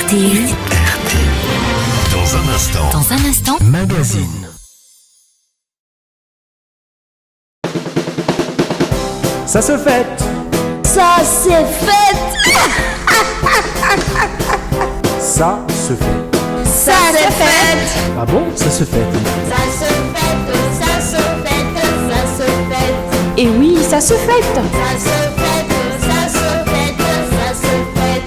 RTL. Dans un instant, Magazine. Ça se fête. Ça se fête. Ça se fait. Ça se fête. Ah bon, ça se fête. Ça se fête, ça se fête, ça se fête. Et oui, ça se fête. Ça se fête, ça se fête, ça se fête.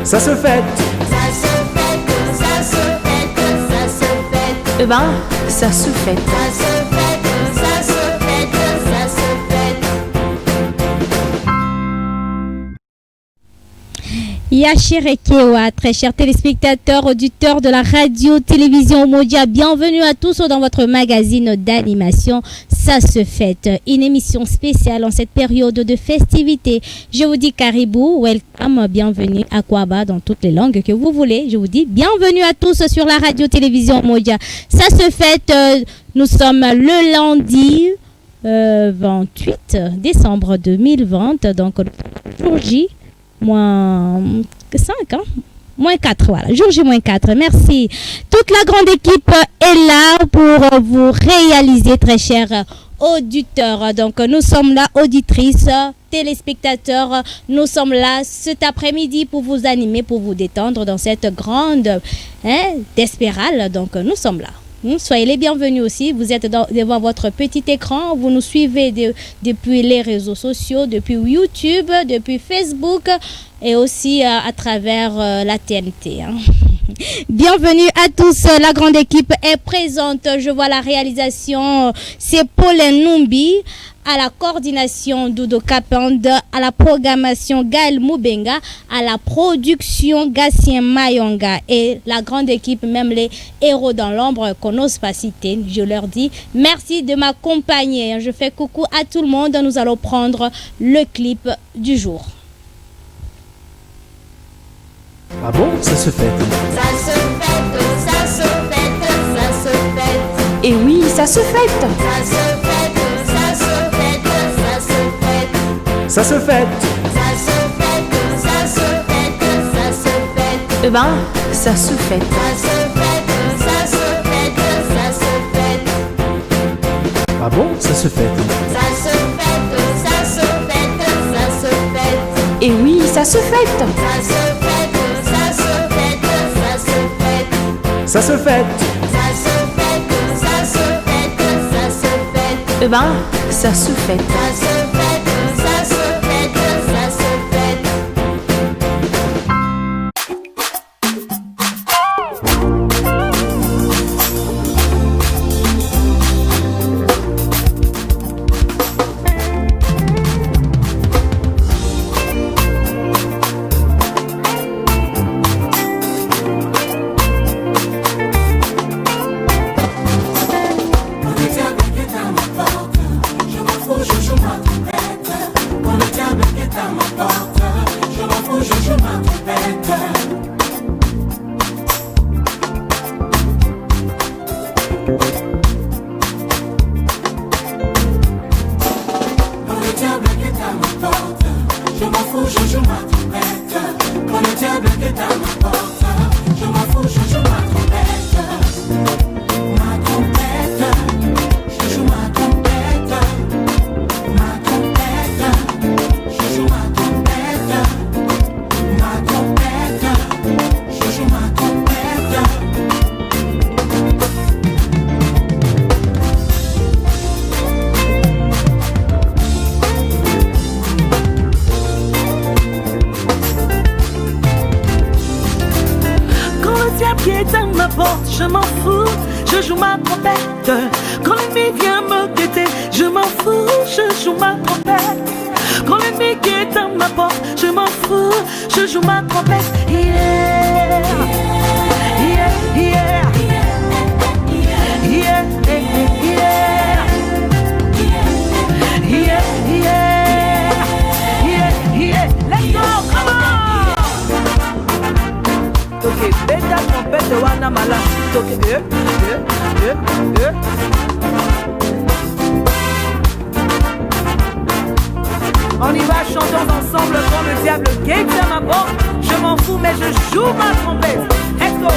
Ça se fête. Ça se fête, ça se fête, ça se fête. Eh ben, ça se fête. Ça se fête, ça se fête, ça se fête. Yachirekewa, très chers téléspectateurs, auditeurs de la radio-télévision Omodia, bienvenue à tous dans votre magazine d'animation. Ça se fête, une émission spéciale en cette période de festivités. Je vous dis caribou, welcome, bienvenue à Kwaba dans toutes les langues que vous voulez. Je vous dis bienvenue à tous sur la radio-télévision Omodia. Ça se fête, nous sommes le lundi 28 décembre 2020, donc jour J. Moins 5, hein? Moins 4, voilà. Jour J, moins 4. Merci. Toute la grande équipe est là pour vous réaliser, très chers auditeurs. Donc, nous sommes là, auditrices, téléspectateurs. Nous sommes là cet après-midi pour vous animer, pour vous détendre dans cette grande d'espérale. Donc, nous sommes là. Soyez les bienvenus aussi. Vous êtes devant votre petit écran. Vous nous suivez depuis les réseaux sociaux, depuis YouTube, depuis Facebook et aussi à travers la TNT. Bienvenue à tous. La grande équipe est présente. Je vois la réalisation. C'est Pauline Numbi. À la coordination Doudou Kapand, à la programmation Gaël Moubenga, à la production Gatien Mayonga et la grande équipe, même les héros dans l'ombre qu'on n'ose pas citer. Je leur dis merci de m'accompagner. Je fais coucou à tout le monde. Nous allons prendre le clip du jour. Ah bon, ça se fête. Ça se fête, ça se fête, ça se fête. Et oui, ça se fête. Ça se fête, ça se fête, ça se fête. Ça se fête. Ça se fête, ça se fête, ça se fête. Eh ben, ça se fête. Ça se fête, ça se fête, ça se fête. Ah bon, ça se fête. Ça se fête, ça se fête, ça se fête. Et oui, ça se fête. Ça se fête, ça se fête, ça se fête. Ça se fête. Ça se fête, ça se fête, ça se fête. Eh ben, ça se fête. Ça se fête, ça se fête, ça se fête. Je m'en fous, je joue ma trompette. Quand l'ennemi vient me guetter, je m'en fous, je joue ma trompette. Quand l'ennemi guette à ma porte, je m'en fous, je joue ma trompette. Yeah, yeah, yeah, yeah, yeah, yeah, yeah, yeah. Let's go, come on. Okay, better trompette wana mala. Okay, On y va, chantons ensemble quand le diable guette à ma porte. Je m'en fous, mais je joue ma trompette. Let's go!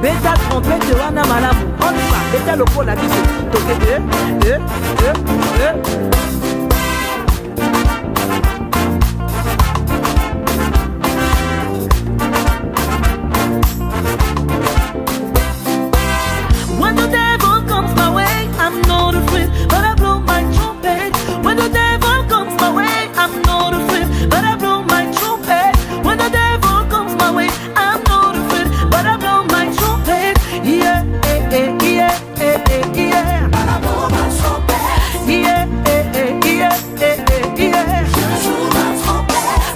Beta trompette de Wana Malamu. On y va, beta le pot la biche. Toqué When the devil comes my way, I'm not afraid, but I blow my trumpet. When the devil comes my way, I'm not afraid, but I blow my trumpet. When the devil comes my way, I'm not afraid, but I blow my trumpet. Yeah, yeah, yeah, yeah, yeah. But I blow my trumpet. Yeah, yeah, yeah, yeah, yeah.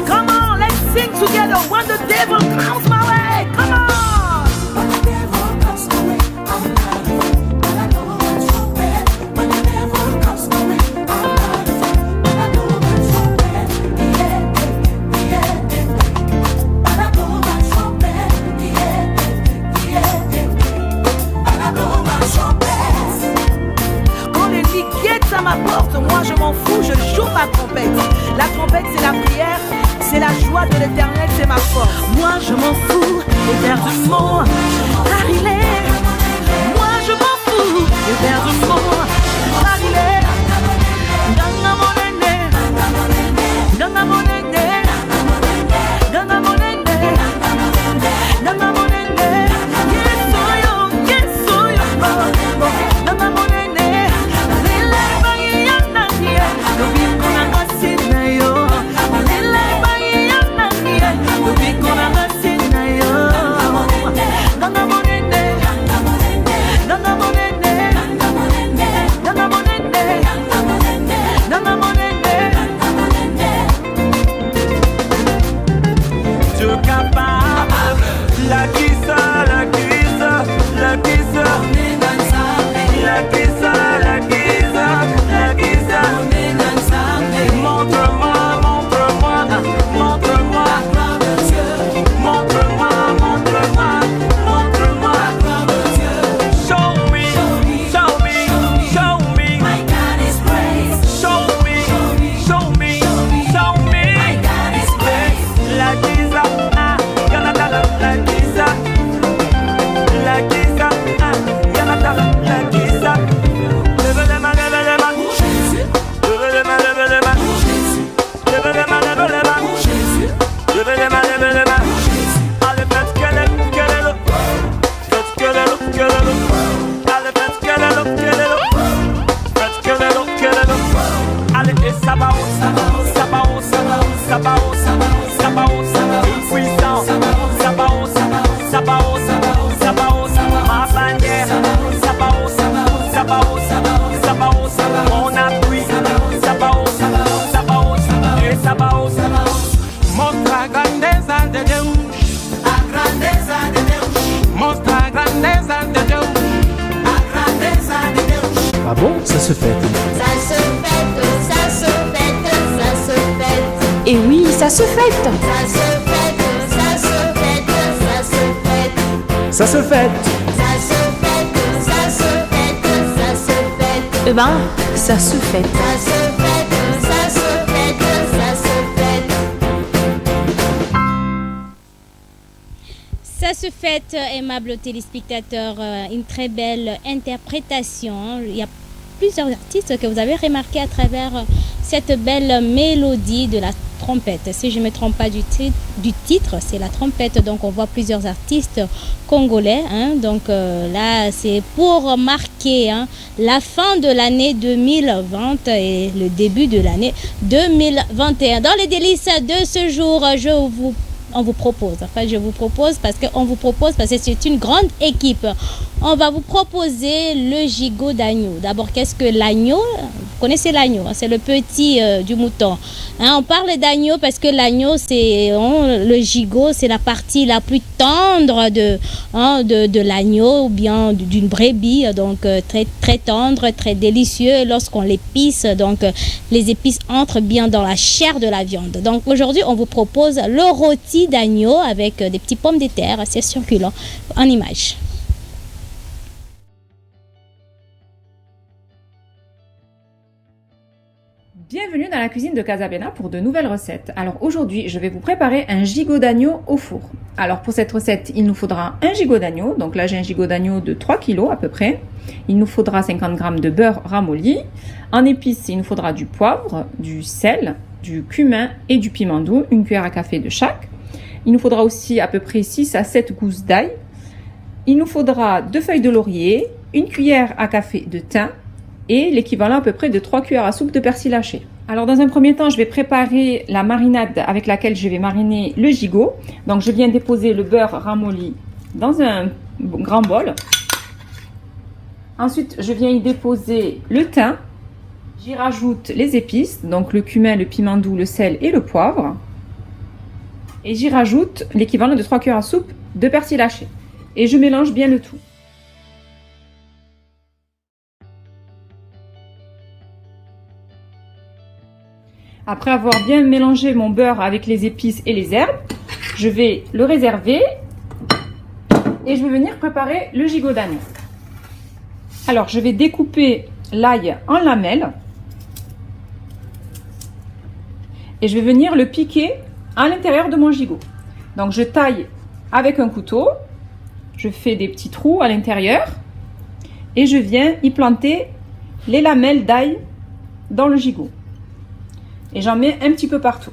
Come on, let's sing together. When the devil comes my way, come on. When the devil comes my way, I'm not afraid, but I blow my trumpet. When the devil comes my way, I'm not afraid, but I blow my trumpet. Yeah, yeah, yeah, but I blow my trumpet. Yeah, yeah, but I blow my trumpet. Quand l'ennemi guette à ma porte, moi je m'en fous, je joue ma trompette. La trompette c'est la prière, c'est la joie de l'éternel, c'est ma force. Moi je m'en fous, éternellement, car il est. Moi je m'en fous, éternellement, car il est. Donna mon aîné, donna mon aîné, donna mon aîné, donna mon aîné. Yes, soyo, donna mon aîné. Lele bangi yanangie, lobi kona ngasina yo. Lele bangi yanangie, lobi kona ngasina yo. Donna mon aîné, donna mon aîné, donna mon aîné, donna mon aîné. Dieu capable, la kissa, la kissa, la kissa, la kissa, la kissa, la kissa. Montre-moi, montre-moi, montre-moi, montre-moi, montre-moi, montre-moi. Show me, show me, show me. My God is praise. Show me, show me, show me. My God is praise. La kissa, yanatala, la kissa, la kissa, yanatala, la kissa. Lève les mains, lève les mains. Lève les mains, lève les mains. Lève les mains, lève les mains. Lève les mains, lève les mains. Allez, faites qu'elle est, faites qu'elle est, qu'elle est. Allez, faites qu'elle est, faites qu'elle est, qu'elle est. Allez, et ça va, ça va, ça va, ça va, ça va, ça va, ça va, ça va, puissant, ça va, ça va, ça va, ça va, ça va, ma bannière, ça va, ça va, ça va, ça va, mon appui, ça va, ça va, et ça va, mostra a grandeza de Deus, a grandeza de Deus, mostra a grandeza de Deus, a grandeza de Deus. Ah bon, ça se fête. Ça se fête, ça se fête, ça se fête. Et oui, ça se fête. Ça se fête, ça se fête, ça se fête. Ça se fête. Ça se fête, ça se fête, ça se fête. Eh ben, ça se fête. Ça se fête, ça se fête, ça se fête. Ça se fête, aimables téléspectateurs, une très belle interprétation. Il y a plusieurs artistes que vous avez remarqué à travers cette belle mélodie de la trompette. Si je ne me trompe pas du titre, c'est la trompette. Donc on voit plusieurs artistes congolais. Donc là, c'est pour marquer la fin de l'année 2020 et le début de l'année 2021. Dans les délices de ce jour, je vous on vous propose. Enfin, je vous propose parce que c'est une grande équipe. On va vous proposer le gigot d'agneau. D'abord, qu'est-ce que l'agneau? Vous connaissez l'agneau, hein, c'est le petit du mouton. Hein, on parle d'agneau parce que l'agneau, le gigot, c'est la partie la plus tendre de l'agneau ou bien d'une brebis. Donc, très, très tendre, très délicieux. Lorsqu'on l'épice, donc les épices entrent bien dans la chair de la viande. Donc, aujourd'hui, on vous propose le rôti d'agneau avec des petits pommes de terre assez succulents en image. Bienvenue dans la cuisine de Casablanca pour de nouvelles recettes. Alors aujourd'hui, je vais vous préparer un gigot d'agneau au four. Alors pour cette recette, il nous faudra un gigot d'agneau. Donc là, j'ai un gigot d'agneau de 3 kg à peu près. Il nous faudra 50 g de beurre ramolli. En épices, il nous faudra du poivre, du sel, du cumin et du piment doux, une cuillère à café de chaque. Il nous faudra aussi à peu près 6 à 7 gousses d'ail. Il nous faudra 2 feuilles de laurier, une cuillère à café de thym, et l'équivalent à peu près de 3 cuillères à soupe de persil haché. Alors dans un premier temps, je vais préparer la marinade avec laquelle je vais mariner le gigot. Donc je viens déposer le beurre ramolli dans un grand bol. Ensuite, je viens y déposer le thym. J'y rajoute les épices, donc le cumin, le piment doux, le sel et le poivre. Et j'y rajoute l'équivalent de 3 cuillères à soupe de persil haché. Et je mélange bien le tout. Après avoir bien mélangé mon beurre avec les épices et les herbes, je vais le réserver et je vais venir préparer le gigot d'agneau. Alors, je vais découper l'ail en lamelles et je vais venir le piquer à l'intérieur de mon gigot. Donc, je taille avec un couteau, je fais des petits trous à l'intérieur et je viens y planter les lamelles d'ail dans le gigot. Et j'en mets un petit peu partout.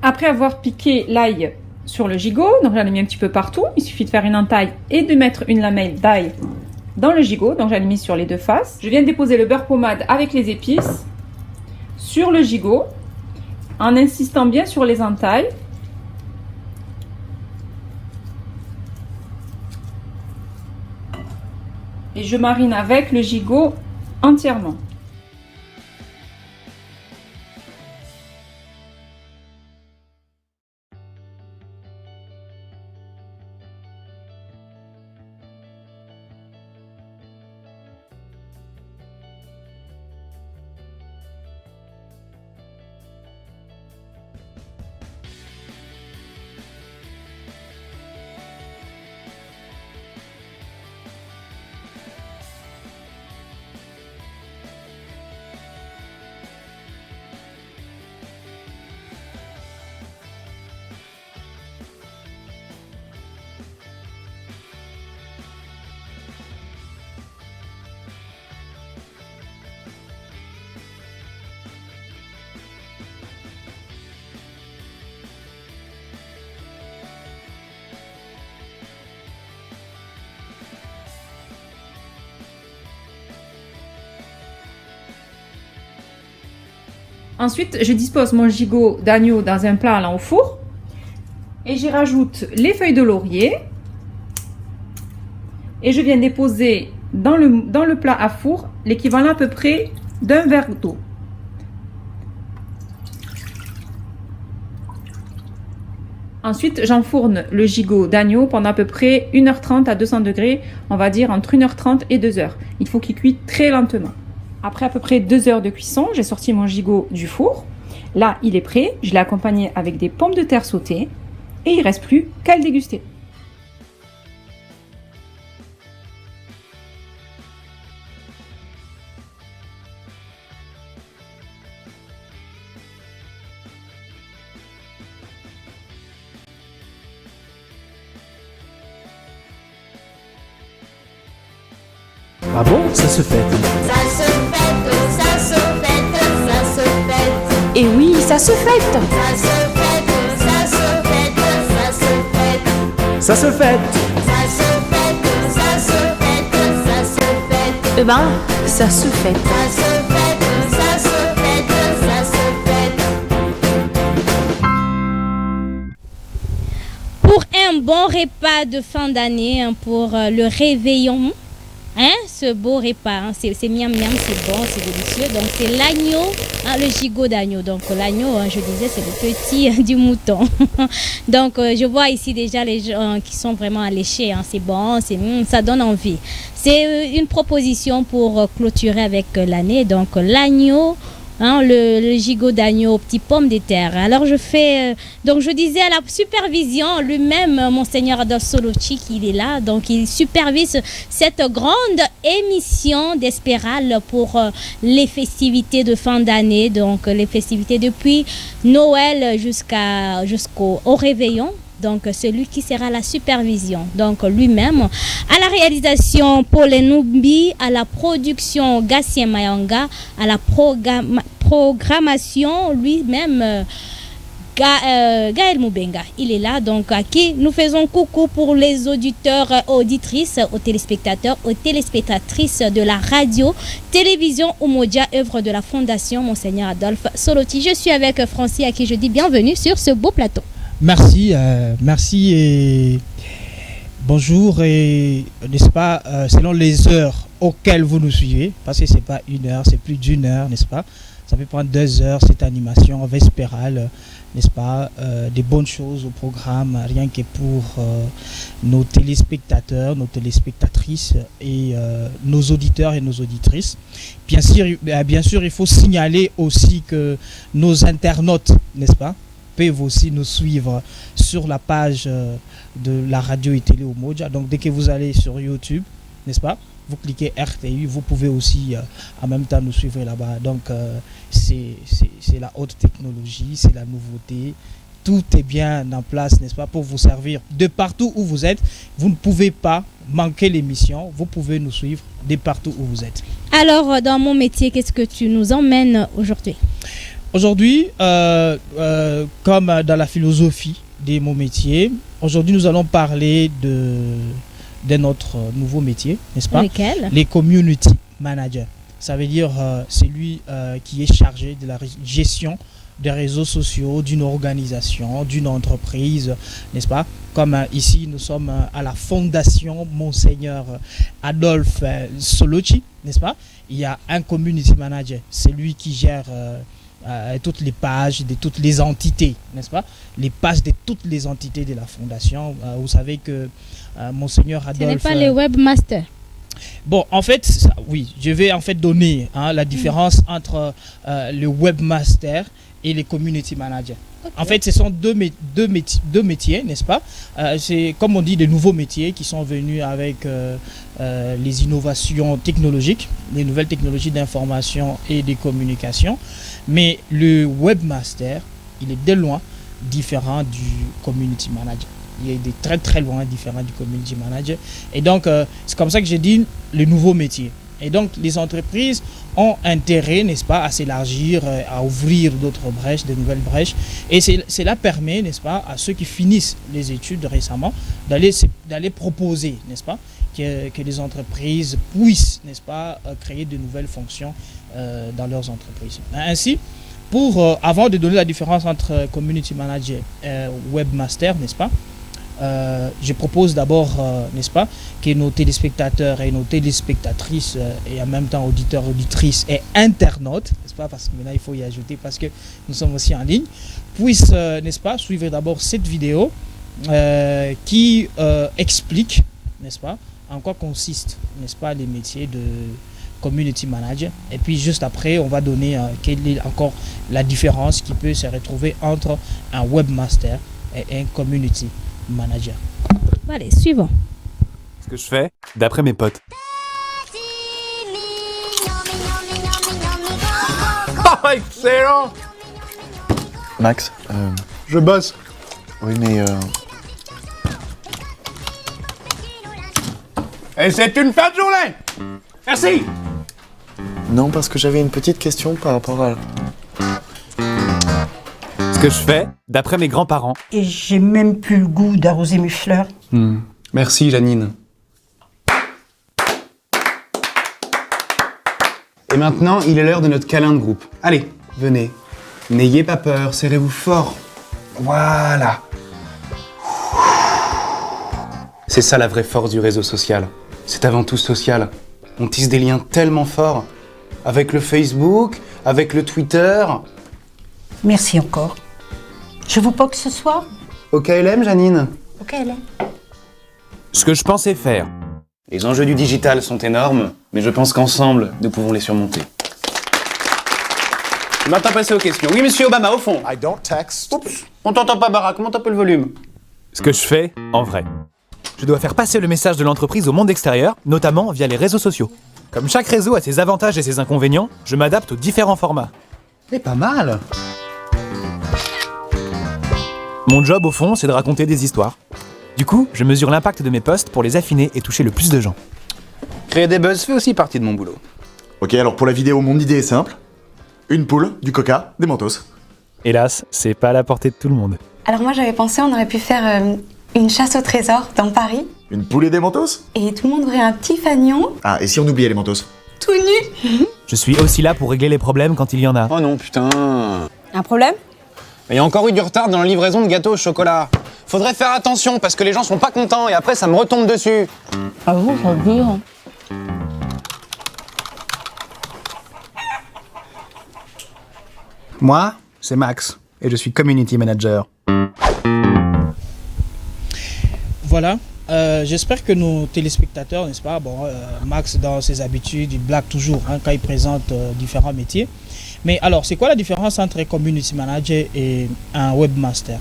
Après avoir piqué l'ail sur le gigot, donc j'en ai mis un petit peu partout, il suffit de faire une entaille et de mettre une lamelle d'ail dans le gigot, donc j'en ai mis sur les deux faces. Je viens de déposer le beurre pommade avec les épices sur le gigot, en insistant bien sur les entailles. Et je marine avec le gigot entièrement. Ensuite, je dispose mon gigot d'agneau dans un plat allant au four et j'y rajoute les feuilles de laurier et je viens déposer dans le plat à four l'équivalent à peu près d'un verre d'eau. Ensuite, j'enfourne le gigot d'agneau pendant à peu près 1h30 à 200 degrés, on va dire entre 1h30 et 2h. Il faut qu'il cuise très lentement. Après à peu près 2 heures de cuisson, j'ai sorti mon gigot du four. Là, il est prêt, je l'ai accompagné avec des pommes de terre sautées et il ne reste plus qu'à le déguster. Ah bon, ça se fête. Ça se fête, ça se fête, ça se fête. Et oui, ça se fête. Ça se fête, ça se fête, ça se fête. Ça se fête. Ça se fête, ça se fête, ça se fête. Eh ben, ça se fête. Ça se fête, ça se fête, ça se fête. Pour un bon repas de fin d'année, hein, pour le réveillon, hein, ce beau repas, hein, c'est miam miam, c'est bon, c'est délicieux. Donc c'est l'agneau, hein, le gigot d'agneau. Donc l'agneau, hein, je disais, c'est le petit du mouton. Donc je vois ici déjà les gens qui sont vraiment alléchés, hein, c'est bon, ça donne envie. C'est une proposition pour clôturer avec l'année. Donc l'agneau, hein, le gigot d'agneau aux petites pommes de terre. Alors donc je disais à la supervision, lui-même, Monseigneur Adolphe Solochi, il est là, donc il supervise cette grande émission d'Espérale pour les festivités de fin d'année, donc les festivités depuis Noël jusqu'au réveillon. Donc celui qui sera la supervision, donc lui-même, à la réalisation Paul Enumbi, à la production Gatien Mayanga, à la programmation lui-même Gaël Moubenga. Il est là, donc à qui nous faisons coucou pour les auditeurs, auditrices, aux téléspectateurs, aux téléspectatrices de la radio, télévision Umoja, œuvre de la Fondation Monseigneur Adolphe Solochi. Je suis avec Francis à qui je dis bienvenue sur ce beau plateau. Merci, merci et bonjour et n'est-ce pas, selon les heures auxquelles vous nous suivez, parce que c'est pas 1 heure, c'est plus d'1 heure, n'est-ce pas? Ça peut prendre 2 heures cette animation vespérale, n'est-ce pas? Des bonnes choses au programme, rien que pour nos téléspectateurs, nos téléspectatrices et nos auditeurs et nos auditrices. Bien sûr, il faut signaler aussi que nos internautes, n'est-ce pas, peuvent aussi nous suivre sur la page de la radio et télé Umoja. Donc dès que vous allez sur YouTube, n'est-ce pas, vous cliquez RTU, vous pouvez aussi en même temps nous suivre là-bas. Donc c'est la haute technologie, c'est la nouveauté. Tout est bien en place, n'est-ce pas, pour vous servir de partout où vous êtes. Vous ne pouvez pas manquer l'émission, vous pouvez nous suivre de partout où vous êtes. Alors dans mon métier, qu'est-ce que tu nous emmènes aujourd'hui? Aujourd'hui, comme dans la philosophie de mon métier, aujourd'hui nous allons parler de notre nouveau métier, n'est-ce pas? Lequel? Les community managers. Ça veut dire celui qui est chargé de la gestion des réseaux sociaux, d'une organisation, d'une entreprise, n'est-ce pas? Comme ici, nous sommes à la Fondation Monseigneur Adolphe Solochi, n'est-ce pas? Il y a un community manager, c'est lui qui gère toutes les pages de toutes les entités, n'est-ce pas? Les pages de toutes les entités de la Fondation. Vous savez que Monseigneur Adolphe... Ce n'est pas le webmaster. Bon, en fait, oui, je vais en fait donner la différence entre le webmaster et les community managers. Okay. En fait, ce sont deux métiers, n'est-ce pas? C'est, comme on dit, des nouveaux métiers qui sont venus avec les innovations technologiques, les nouvelles technologies d'information et de communication. Mais le webmaster, il est de loin différent du community manager. Il est de très très loin différent du community manager. Et donc, c'est comme ça que j'ai dit le nouveau métier. Et donc, les entreprises ont intérêt, n'est-ce pas, à s'élargir, à ouvrir d'autres brèches, de nouvelles brèches. Et cela permet, n'est-ce pas, à ceux qui finissent les études récemment, d'aller proposer, n'est-ce pas, que les entreprises puissent, n'est-ce pas, créer de nouvelles fonctions dans leurs entreprises. Ainsi, avant de donner la différence entre community manager et webmaster, n'est-ce pas, je propose d'abord, n'est-ce pas, que nos téléspectateurs et nos téléspectatrices et en même temps auditeurs, auditrices et internautes, n'est-ce pas, parce que maintenant il faut y ajouter parce que nous sommes aussi en ligne, puissent, n'est-ce pas, suivre d'abord cette vidéo qui explique, n'est-ce pas, en quoi consiste, n'est-ce pas, les métiers de community manager. Et puis juste après, on va donner quelle est encore la différence qui peut se retrouver entre un webmaster et un community manager. Allez, suivant. Ce que je fais, d'après mes potes. Oh, excellent! Max, Je bosse. oui mais Et c'est une fin de journée. Merci. non, parce que j'avais une petite question par rapport à... Ce que je fais, d'après mes grands-parents. Et j'ai même plus le goût d'arroser mes fleurs. Merci Janine. Et maintenant, il est l'heure de notre câlin de groupe. Allez, venez. N'ayez pas peur, serrez-vous fort. Voilà. C'est ça la vraie force du réseau social. C'est avant tout social. On tisse des liens tellement forts. Avec le Facebook, avec le Twitter. Merci encore. Je vous poque ce soir? Au KLM, Janine? Ok, Hélène. Ce que je pensais faire. Les enjeux du digital sont énormes, mais je pense qu'ensemble, nous pouvons les surmonter. Maintenant, passer aux questions. Oui, monsieur Obama, au fond. I don't text. Oups, on t'entend pas, Barack. Monte un peu le volume. Ce que je fais, en vrai. Je dois faire passer le message de l'entreprise au monde extérieur, notamment via les réseaux sociaux. Comme chaque réseau a ses avantages et ses inconvénients, je m'adapte aux différents formats. C'est pas mal. Mon job, au fond, c'est de raconter des histoires. Du coup, je mesure l'impact de mes posts pour les affiner et toucher le plus de gens. Créer des buzz fait aussi partie de mon boulot. Ok, alors pour la vidéo, mon idée est simple. Une poule, du coca, des mentos. Hélas, c'est pas à la portée de tout le monde. Alors moi j'avais pensé on aurait pu faire une chasse au trésor dans Paris Une poule et des mentos? et tout le monde aurait un petit fanion Ah, et si on oubliait les mentos? tout nu. Je suis aussi là pour régler les problèmes quand il y en a. Oh non, putain. Un problème? Il y a encore eu du retard dans la livraison de gâteaux au chocolat. Faudrait faire attention parce que les gens sont pas contents et après ça me retombe dessus. Ah vous, ça veut. Moi, c'est Max et je suis community manager. Voilà. J'espère que nos téléspectateurs, n'est-ce pas, Max dans ses habitudes, il blague toujours quand il présente différents métiers. Mais alors, c'est quoi la différence entre un community manager et un webmaster?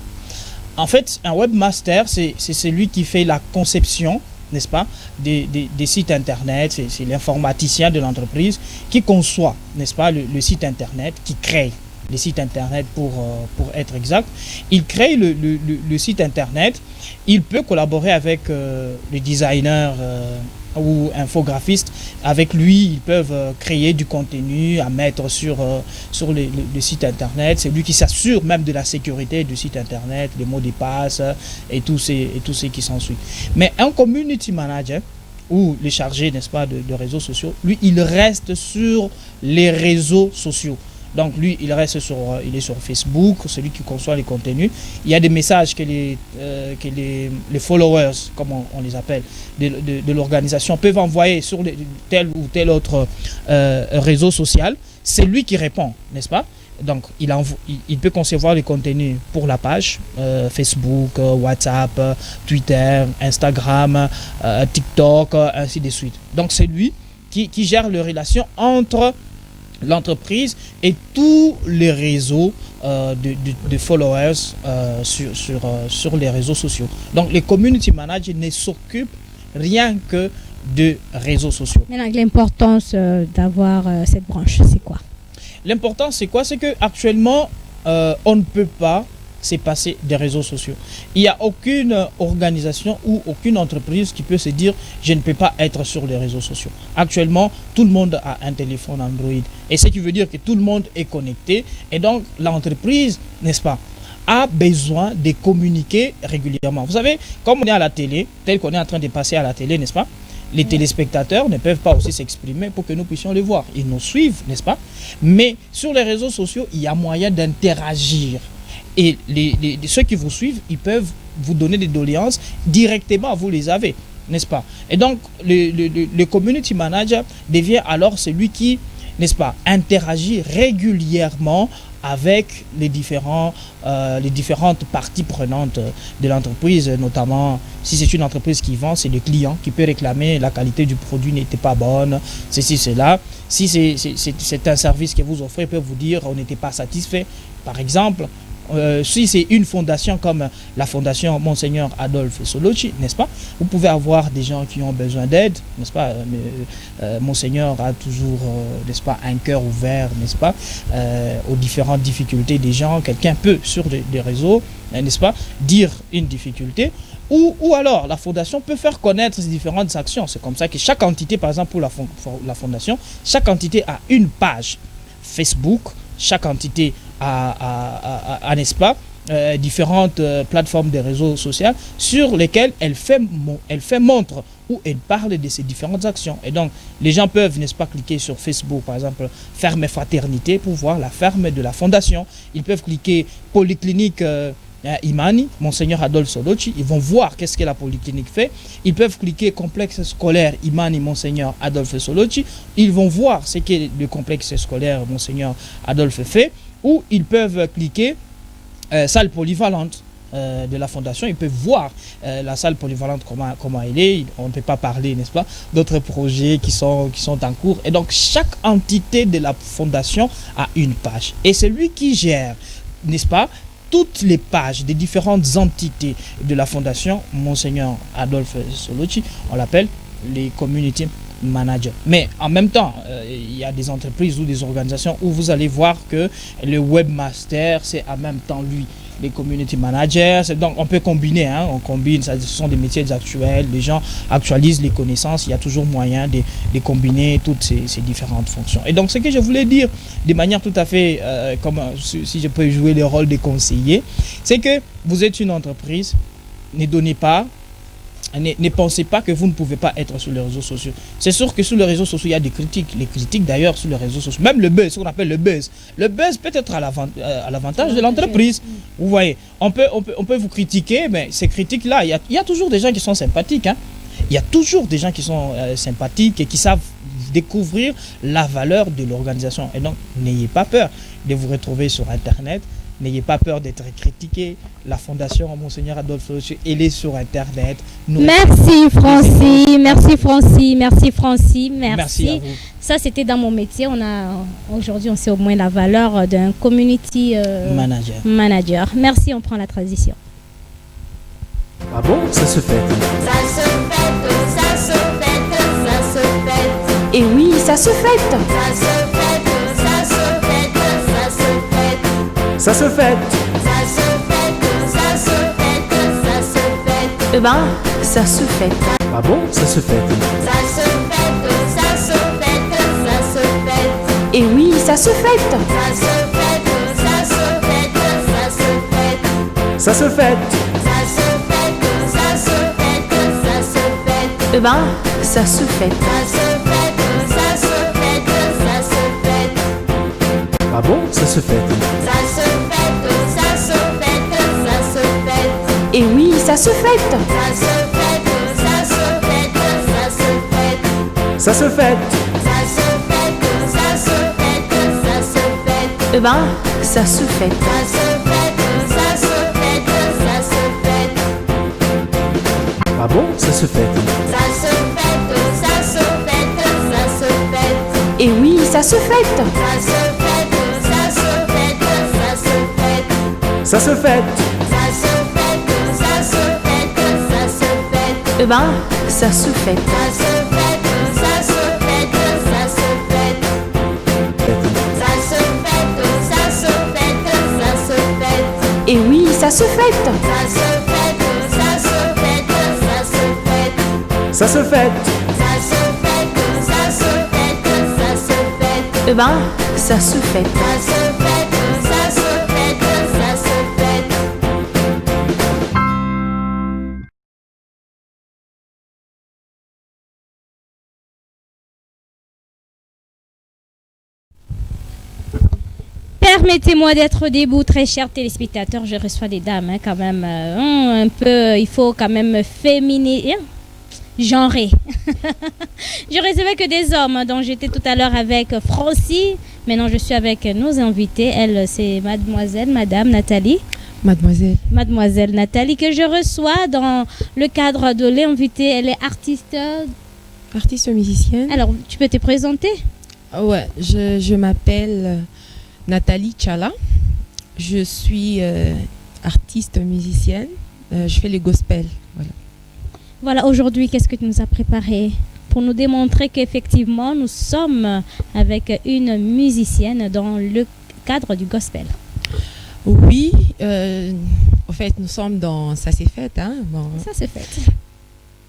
En fait, un webmaster, c'est celui qui fait la conception, n'est-ce pas, des sites internet, c'est l'informaticien de l'entreprise qui conçoit, n'est-ce pas, le site internet, qui crée les sites internet pour être exact. Il crée le site internet, il peut collaborer avec les designers ou infographistes. Avec lui, ils peuvent créer du contenu à mettre sur le site internet. C'est lui qui s'assure même de la sécurité du site internet, les mots de passe et tout ce qui s'ensuit. Mais un community manager, ou les chargés, n'est-ce pas, de réseaux sociaux, lui, il reste sur les réseaux sociaux. Donc lui, il est sur Facebook, celui qui conçoit les contenus. Il y a des messages que les followers, comme on les appelle, de l'organisation peuvent envoyer sur tel ou tel autre réseau social. C'est lui qui répond, n'est-ce pas? Donc il peut concevoir les contenus pour la page, Facebook, WhatsApp, Twitter, Instagram, TikTok, ainsi de suite. Donc c'est lui qui gère les relations entre l'entreprise et tous les réseaux de followers sur les réseaux sociaux. Donc les community managers ne s'occupent rien que de réseaux sociaux. Maintenant, l'importance d'avoir cette branche, c'est quoi? L'important, c'est quoi? C'est qu'actuellement, on ne peut pas se passer des réseaux sociaux. Il n'y a aucune organisation ou aucune entreprise qui peut se dire « je ne peux pas être sur les réseaux sociaux ». Actuellement, tout le monde a un téléphone Android. Et ce qui veut dire que tout le monde est connecté. Et donc, l'entreprise, n'est-ce pas, a besoin de communiquer régulièrement. Vous savez, comme on est à la télé, tel qu'on est en train de passer à la télé, n'est-ce pas? Les téléspectateurs ne peuvent pas aussi s'exprimer pour que nous puissions les voir. Ils nous suivent, n'est-ce pas? Mais sur les réseaux sociaux, il y a moyen d'interagir. Et ceux qui vous suivent, ils peuvent vous donner des doléances directement, vous les avez, n'est-ce pas? Et donc, le community manager devient alors celui qui, n'est-ce pas, interagit régulièrement avec les différentes parties prenantes de l'entreprise, notamment si c'est une entreprise qui vend, c'est le client qui peut réclamer la qualité du produit n'était pas bonne, ceci, cela. Si c'est un service que vous offrez, il peut vous dire on n'était pas satisfait, par exemple. Si c'est une fondation comme la fondation Monseigneur Adolphe Soloci, n'est-ce pas? Vous pouvez avoir des gens qui ont besoin d'aide, n'est-ce pas? Monseigneur a toujours, n'est-ce pas, un cœur ouvert, n'est-ce pas, aux différentes difficultés des gens. Quelqu'un peut, sur des réseaux, n'est-ce pas, dire une difficulté. Ou alors, la fondation peut faire connaître ces différentes actions. C'est comme ça que chaque entité, par exemple, pour la fondation, chaque entité a une page Facebook, chaque entité a n'est-ce pas, différentes plateformes de réseaux sociaux sur lesquelles elle fait montre où elle parle de ces différentes actions. Et donc, les gens peuvent, n'est-ce pas, cliquer sur Facebook, par exemple, Ferme Fraternité, pour voir la ferme de la fondation. Ils peuvent cliquer Polyclinique Imani, Monseigneur Adolphe Soloci, ils vont voir qu'est-ce que la polyclinique fait. Ils peuvent cliquer complexe scolaire Imani, Monseigneur Adolphe Soloci, ils vont voir ce que le complexe scolaire Monseigneur Adolphe fait. Ou ils peuvent cliquer salle polyvalente de la fondation, ils peuvent voir la salle polyvalente comment elle est. On ne peut pas parler, n'est-ce pas, d'autres projets qui sont en cours. Et donc chaque entité de la fondation a une page. Et c'est lui qui gère, n'est-ce pas, toutes les pages des différentes entités de la fondation Monseigneur Adolphe Soloci. On l'appelle les community managers. Mais en même temps, il y a des entreprises ou des organisations où vous allez voir que le webmaster, c'est en même temps lui. Les community managers, donc on peut combiner, on combine, ce sont des métiers actuels, les gens actualisent les connaissances, il y a toujours moyen de combiner toutes ces différentes fonctions. Et donc ce que je voulais dire de manière tout à fait, comme si je peux jouer le rôle de conseiller, c'est que vous êtes une entreprise, ne donnez pas, ne pensez pas que vous ne pouvez pas être sur les réseaux sociaux. C'est sûr que sur les réseaux sociaux, il y a des critiques. Les critiques d'ailleurs sur les réseaux sociaux, même le buzz, ce qu'on appelle le buzz. Le buzz peut être à l'avantage de l'entreprise. Vous voyez, on peut vous critiquer, mais ces critiques-là, il y a toujours des gens qui sont sympathiques. Il y a toujours des gens qui sont sympathiques et qui savent découvrir la valeur de l'organisation. Et donc, n'ayez pas peur de vous retrouver sur Internet. N'ayez pas peur d'être critiqué. La fondation Monseigneur Adolphe Soloci, elle est sur Internet. Merci Francis, merci Francis, merci Francis, merci à vous. Ça c'était dans mon métier. Aujourd'hui on sait au moins la valeur d'un community manager. Merci, on prend la transition. Ah bon, ça se fait. Ça se fête, ça se fête, ça se fête. Et oui, ça se fête. Ça se fête, ça se fête, ça se fête. Ça se fête. Ça se fête, ça se fête, ça se fête. Eh ben, ça se fête. Ah bon, ça se fait. Ça se fête, ça se fête, ça se fête. Et oui, ça se fête. Ça se fête, ça se fête, ça se fête. Ça se fête. Ça se fête, ça se fête, ça se fête. Eh ben, ça se fête. Ça se fête, ça se fête, ça se fête. Ah bon, ça se fait. Ça se fête, ça se fête, ça se fête. Et oui, ça se fête. Ça se fête, ça se fête, ça se fête. Ça se fête. Ça se fête, ça se fête, ça se fête. Eh ben, ça se fête. Ça se fête, ça se fête, ça se fête. Ah bon, ça se fait. Ça se fête, ça se fête, ça se fête. Et oui, ça se fête. Ça se fête, ça se fête, ça se fête. Ça se fête. Ça se fête, ça se fête, ça se fête. Eh ben, ça se fête. Ça se fête, ça se fête, ça se fête. Ça se fête, ça se fête, ça se fête. Et oui, ça se fête. Ça se fête, ça se fête, ça se fête. Ça se fête. Ça se fête, ça se fête, ça se fête. Eh ben, ça se fête. Ça se fête, ça se fête, ça se fête. Permettez-moi d'être debout, très chers téléspectateurs. Je reçois des dames, quand même. Un peu, il faut quand même féminin, genré. Je recevais que des hommes, donc j'étais tout à l'heure avec Francie. Maintenant, je suis avec nos invités. Elle, c'est Madame Nathalie. Mademoiselle Nathalie, que je reçois dans le cadre de l'invité. Elle est artiste musicienne. Alors, tu peux te présenter? Ouais, je m'appelle Nathalie Tchala. Je suis artiste musicienne. Je fais le gospel. Voilà, aujourd'hui, qu'est-ce que tu nous as préparé pour nous démontrer qu'effectivement, nous sommes avec une musicienne dans le cadre du gospel? Oui, en fait, nous sommes dans Ça s'est fait. Hein? Bon, ça s'est fait.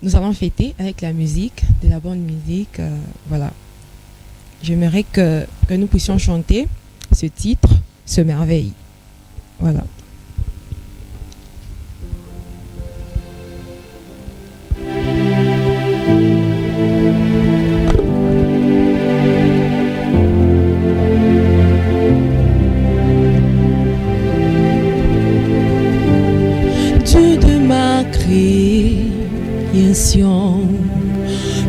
Nous allons fêter avec la musique, de la bonne musique. Voilà. J'aimerais que nous puissions chanter ce titre, Ce merveille. Voilà. Dieu de ma création,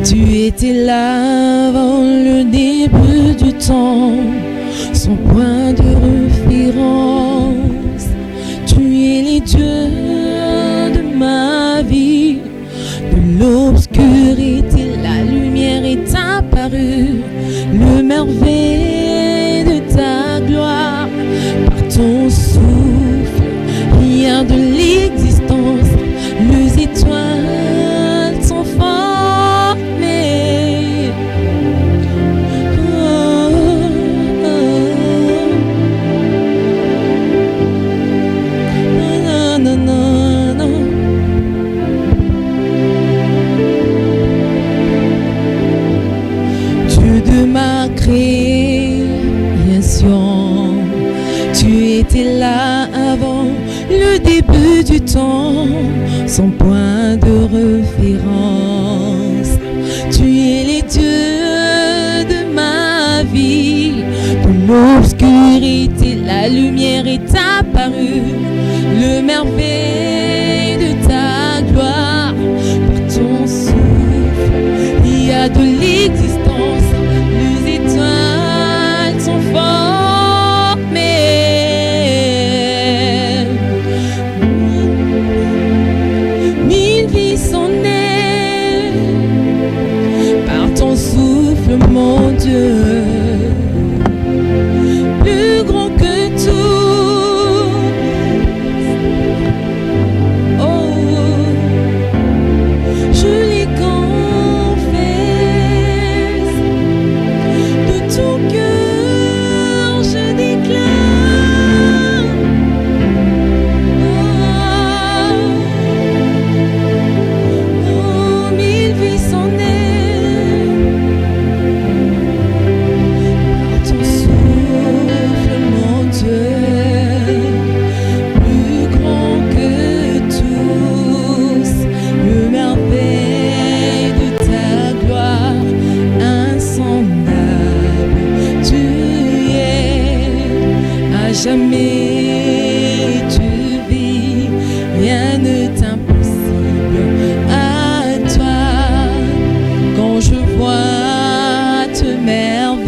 tu étais là avant le début du temps, sans point de référence. Tu es le Dieu de ma vie, de l'obscurité, la lumière est apparue, le merveille de ta gloire. Par ton souffle, rien de l'existence, les étoiles sont formées. Dieu de ma création, tu étais là avant le début du temps, sans point de référence. Tu es le Dieu de ma vie, de l'obscurité, la lumière est apparue, le merveille de ta gloire. Par ton souffle, il y a de l'existence, les étoiles sont formées. Mille vies sont nées par ton souffle, mon Dieu, plus grand que tout. Oh, je les confesse, de tout cœur je déclare. Oh, mille vies sont nées par ton souffle, mon Dieu, plus grand que tous, le merveille de ta gloire, insondable, tu es à jamais, tu vis, rien n'est impossible à toi. Quand je vois te merveille,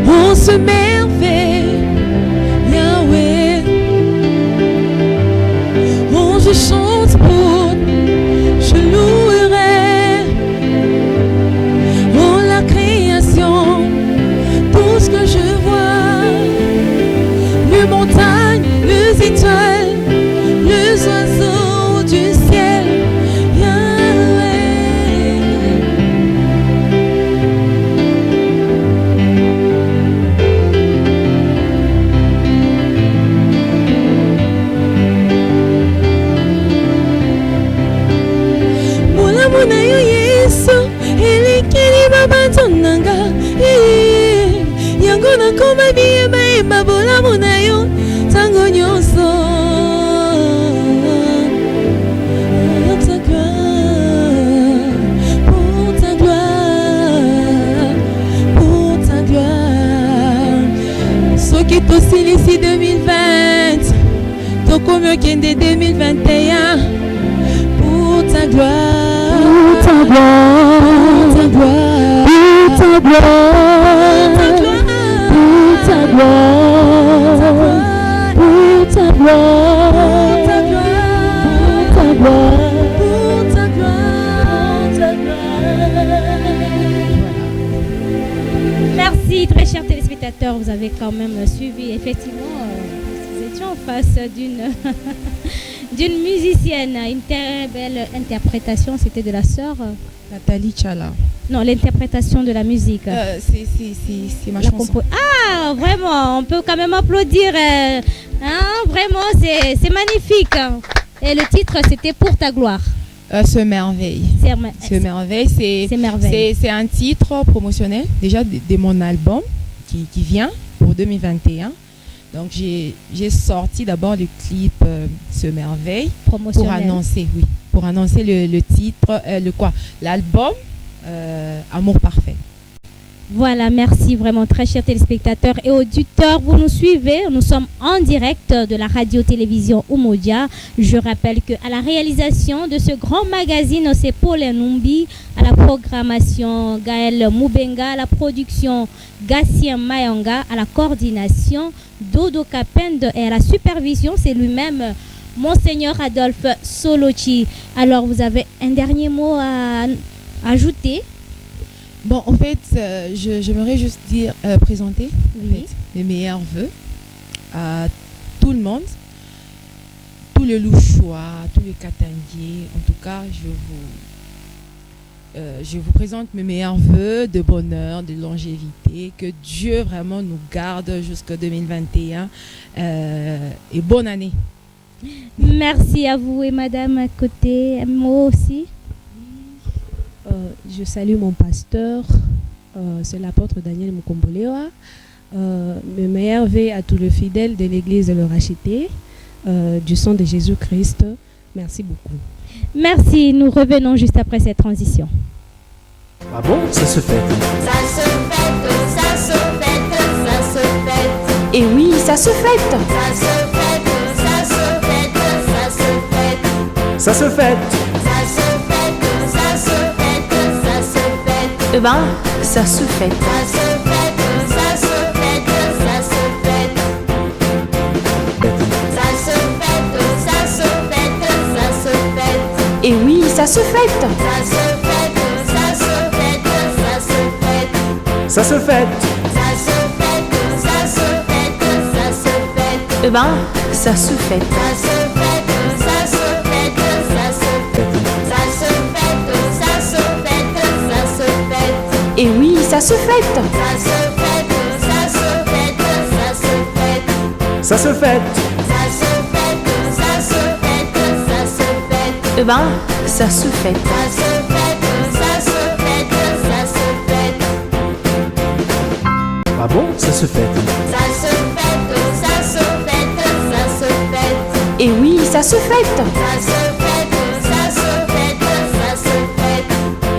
on se merveille, Yahweh. Oh, je chante pour, je louerai. Oh, la création, tout ce que je vois, les montagnes, les étoiles, les oiseaux du ciel, Yahweh. Mulamu na yo Yesu, elekeli babatonanga, yango nakoma biyeba yeba bolamu na yo tango nyonso. soki tosilisi 2020 tokomi okende 2021 pour ta gloire, pour ta gloire, pour ta gloire, pour ta gloire, pour ta gloire, pour ta gloire, pour ta gloire, pour ta gloire. Merci, très chers téléspectateurs, vous avez quand même suivi. Effectivement, nous étions en face d'une musicienne, une très belle interprétation. C'était de la sœur Nathalie Tchala. Non, l'interprétation de la musique. C'est ma chanson. Ah, vraiment, on peut quand même applaudir. Vraiment, c'est magnifique. Et le titre, c'était Pour ta gloire. Ce merveille. C'est merveille. C'est un titre promotionnel déjà de mon album qui vient pour 2021. Donc j'ai sorti d'abord le clip Ce merveille pour annoncer le titre, l'album Amour parfait. Voilà, merci vraiment très chers téléspectateurs et auditeurs. Vous nous suivez, nous sommes en direct de la radio-télévision Umoja. Je rappelle qu'à la réalisation de ce grand magazine, c'est Paul Numbi, à la programmation Gaël Moubenga, à la production Gassien Mayanga, à la coordination Dodo Kapend et à la supervision, c'est lui-même Monseigneur Adolphe Solochi. Alors, vous avez un dernier mot à ajouter? Bon, en fait, j'aimerais juste présenter mes meilleurs vœux à tout le monde, tous les Louchois, tous les Katangiers. En tout cas, je vous présente mes meilleurs vœux de bonheur, de longévité, que Dieu vraiment nous garde jusqu'en 2021 et bonne année. Merci à vous et madame à côté. Un mot aussi? Je salue mon pasteur, c'est l'apôtre Daniel Mukombolewa. Mes meilleurs vœux à tous les fidèles de l'église de le racheter, du sang de Jésus-Christ. Merci beaucoup. Merci, nous revenons juste après cette transition. Ah bon, ça se fait. Ça se fête, ça se fête, ça se fête. Et oui, ça se fête. Ça se fête, ça se fête, ça se fête. Ça se fête. Ça se fête, ça se fête, ça se fête. Eh ben, ça se fête. Ça se fête, ça se fête, ça se fête. Ça se fête, ça se fête, ça se fête. Et oui, ça se fête. Ça se fête, ça se fête, ça se fête. Ça se fête. Ça se fête, ça se fête, ça se fête. Eh ben, ça se fête. Ça se fête, ça se fête, ça se fête. Ça se fête, ça se fête, ça se fête. Et oui, ça se fête. Ça se fête, ça se fête, ça se fête. Ça se fête. Ça se fête, ça se fête, ça se fête. Eh ben, ça se fête. Ça se fête, ça se fête, ça se fête. Ah bon, ça se fait. Ça se fête, ça se fête, ça se fête. Et oui, ça se fête. Ça se fête, ça se fête, ça se fête.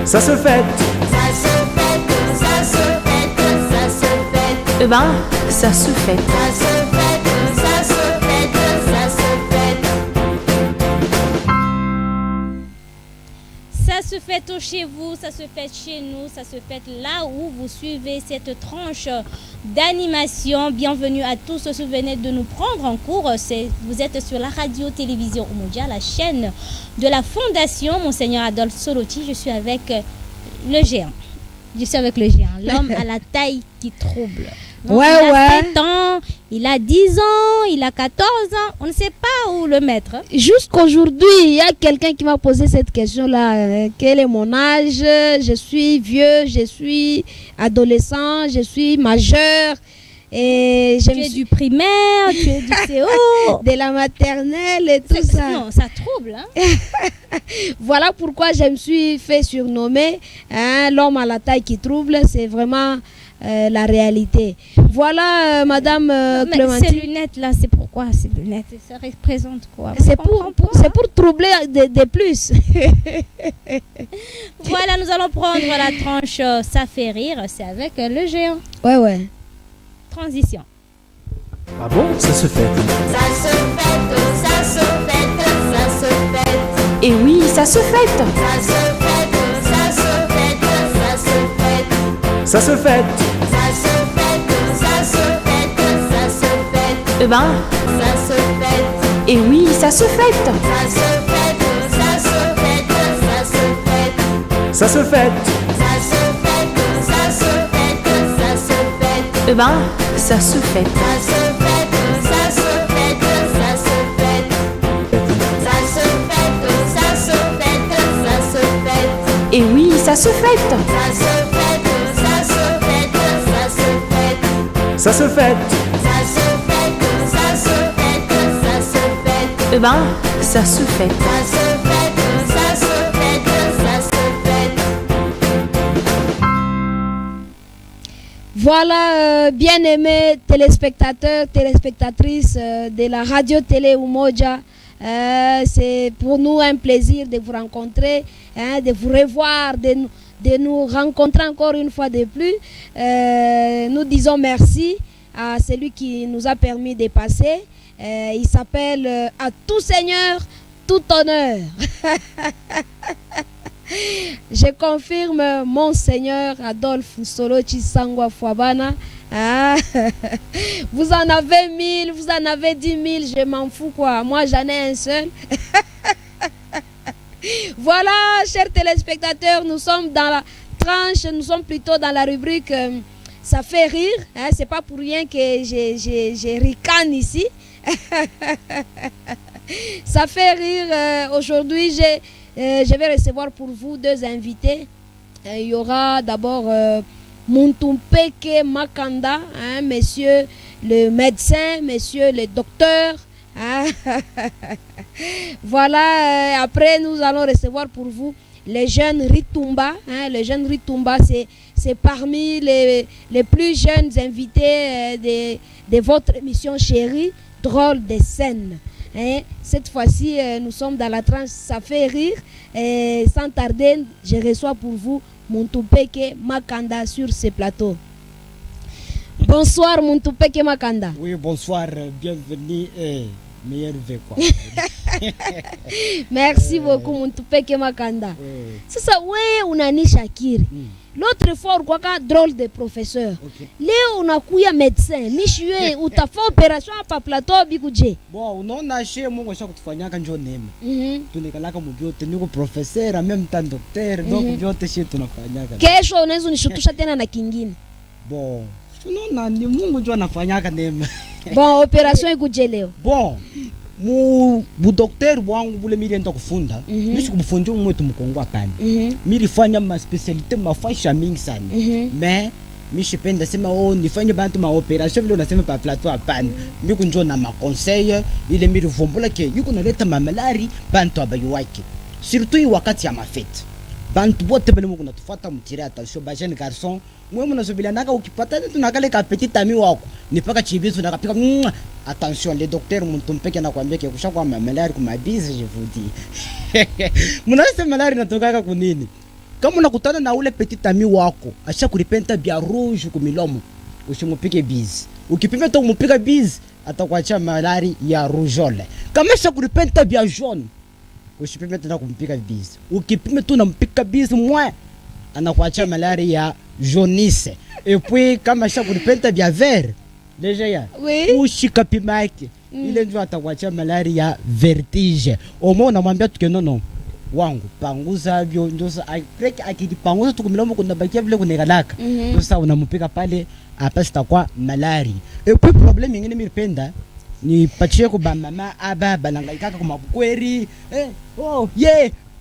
Ça se fête. Ça se fête, ça se fête, ça se fête. Eh ben, ça se fête. Ça se fête, ça se fête, ça se fête. Ça se fête chez vous, ça se fête chez nous, ça se fête là où vous suivez cette tranche d'animation. Bienvenue à tous, si vous venez de nous prendre en cours. Vous êtes sur la radio-télévision Umoja, la chaîne de la Fondation Monseigneur Adolphe Solochi. Je suis avec le géant. Je suis avec le géant, l'homme à la taille qui trouble. Donc, il a 7 ans, il a 10 ans, il a 14 ans, on ne sait pas où le mettre. Jusqu'aujourd'hui, il y a quelqu'un qui m'a posé cette question-là. Quel est mon âge? Je suis vieux, je suis adolescent, je suis majeur. Et tu es du primaire, tu es du CO, de la maternelle et tout ça. Non, ça trouble. Hein? Voilà pourquoi je me suis fait surnommer l'homme à la taille qui trouble. C'est vraiment la réalité. Voilà, Madame Clémentine. Ces lunettes-là, c'est pourquoi ces lunettes? Ça représente quoi? C'est pour troubler de plus. Voilà, nous allons prendre la tranche Ça fait rire. C'est avec le géant. Ouais. Transition. Ah bon? Ça se fête. Ça se fête, ça se fête, ça se fête. Et oui, ça se fête. Ça se fête, ça se fête, ça se fête. Ça se fête. Ça se fête, ça se fête, ça se fête. Eh ben, Ça se fête. et oui, ça se fête. Ça se fête, ça se fête, ça se fête. Ça se fête. Ça se fête, ça se fête, ça se fête. Eh ben, ça se fête. Ça se fête, ça se fête, ça se fête. Ça se fête, ça se fête, ça se fête. Et oui, ça se fête. Ça se fête, ça se fête, ça se fête. Ça se fête. Ça se fête, ça se fête, ça se fête. Eh ben, ça se fête. Ça se fête, ça se fête, ça se fête. Voilà, bien-aimés téléspectateurs, téléspectatrices de la radio-télé Umoja. C'est pour nous un plaisir de vous rencontrer, de vous revoir, de nous rencontrer encore une fois de plus. Nous disons merci à celui qui nous a permis de passer. Il s'appelle à tout Seigneur, tout honneur. Je confirme, mon Seigneur Adolphe Solochi Sangwa Fwabana. Vous en avez 1000, vous en avez 10 000, je m'en fous quoi. Moi j'en ai un seul. Voilà, chers téléspectateurs, nous sommes dans la tranche, nous sommes plutôt dans la rubrique ça fait rire. C'est pas pour rien que j'ai ricane ici. Ça fait rire. Aujourd'hui, je vais recevoir pour vous deux invités. Il y aura d'abord Muntumpeke Makanda, monsieur le médecin, monsieur le docteur. Voilà, après nous allons recevoir pour vous les jeunes Ritumba. Les jeunes Ritumba, c'est parmi les plus jeunes invités de votre émission chérie, Drôle de scène. Cette fois-ci, nous sommes dans la tranche Ça fait rire. Et sans tarder, je reçois pour vous Muntumpeke Makanda sur ce plateau. Bonsoir Muntumpeke Makanda. Oui, bonsoir, bienvenue et meilleur vœu quoi. Merci beaucoup Muntumpeke Makanda. Sasa wewe unani Shakiri. L'autre fois ulikuwa drôle de professeur. Leo unakuya médecin. Mishwe utafa operation hapa plateau bikuje. Bon, unaona she Mungu ashakutufanyaka njoo neema. Tulikalaka mubyote niko professeur en même temps docteur donc byote she tunafanyaka. Kesho unaweza unishutusha tena na kingine. Bon, unaona ni Mungu njoo anafanyaka neema. Bon, operation ikuje leo. Bon, bu docteur wangu bule mili enda kufunda mimi kumfundia mwetu mkongo hapana mimi fanya ma specialite mafasha mingi sana mais mimi sipenda sema nifanye bantu ma operation vile unasema pa plateau hapana mimi kunjo na ma conseil ile mimi vumbula ke yuko naleta mamalari bantu abayo wake surtout wakati ya mafete bantu bote bale mko natufuata mtire attention ba jeune garçon mwe mnazobilia naka ukipata tunakale ka petit ami wako ni paka chibizo nakapika attention les docteurs Muntumpeke anakuambia ke kusha kwa malari kuma busy je vous dis mnaweza malari natokaka kunini kama unakutana na ule petit ami wako asha kulipenta bia rouge kumilomo usimupike busy ukipima to umupika busy atakuacha malari ya rougeole kama asha kulipenta bia jaune usipime tena kumpika busy ukipima tu unampika busy mwa anakuacha malari ya jaunisse et puis kama asha kulipenta bia vert déjà ya ushika pimake ile ndio atakuacha malaria ya vertige omo unamwambia tukenono wangu panguza vyo ndio akipanguza tukumilomo kuna bakia vile kunegalaka ndio sasa unampika pale hapa sitakuwa malaria et puis problem nyingine miripenda ni pachie ku mama aba banangaikaka kuma kweri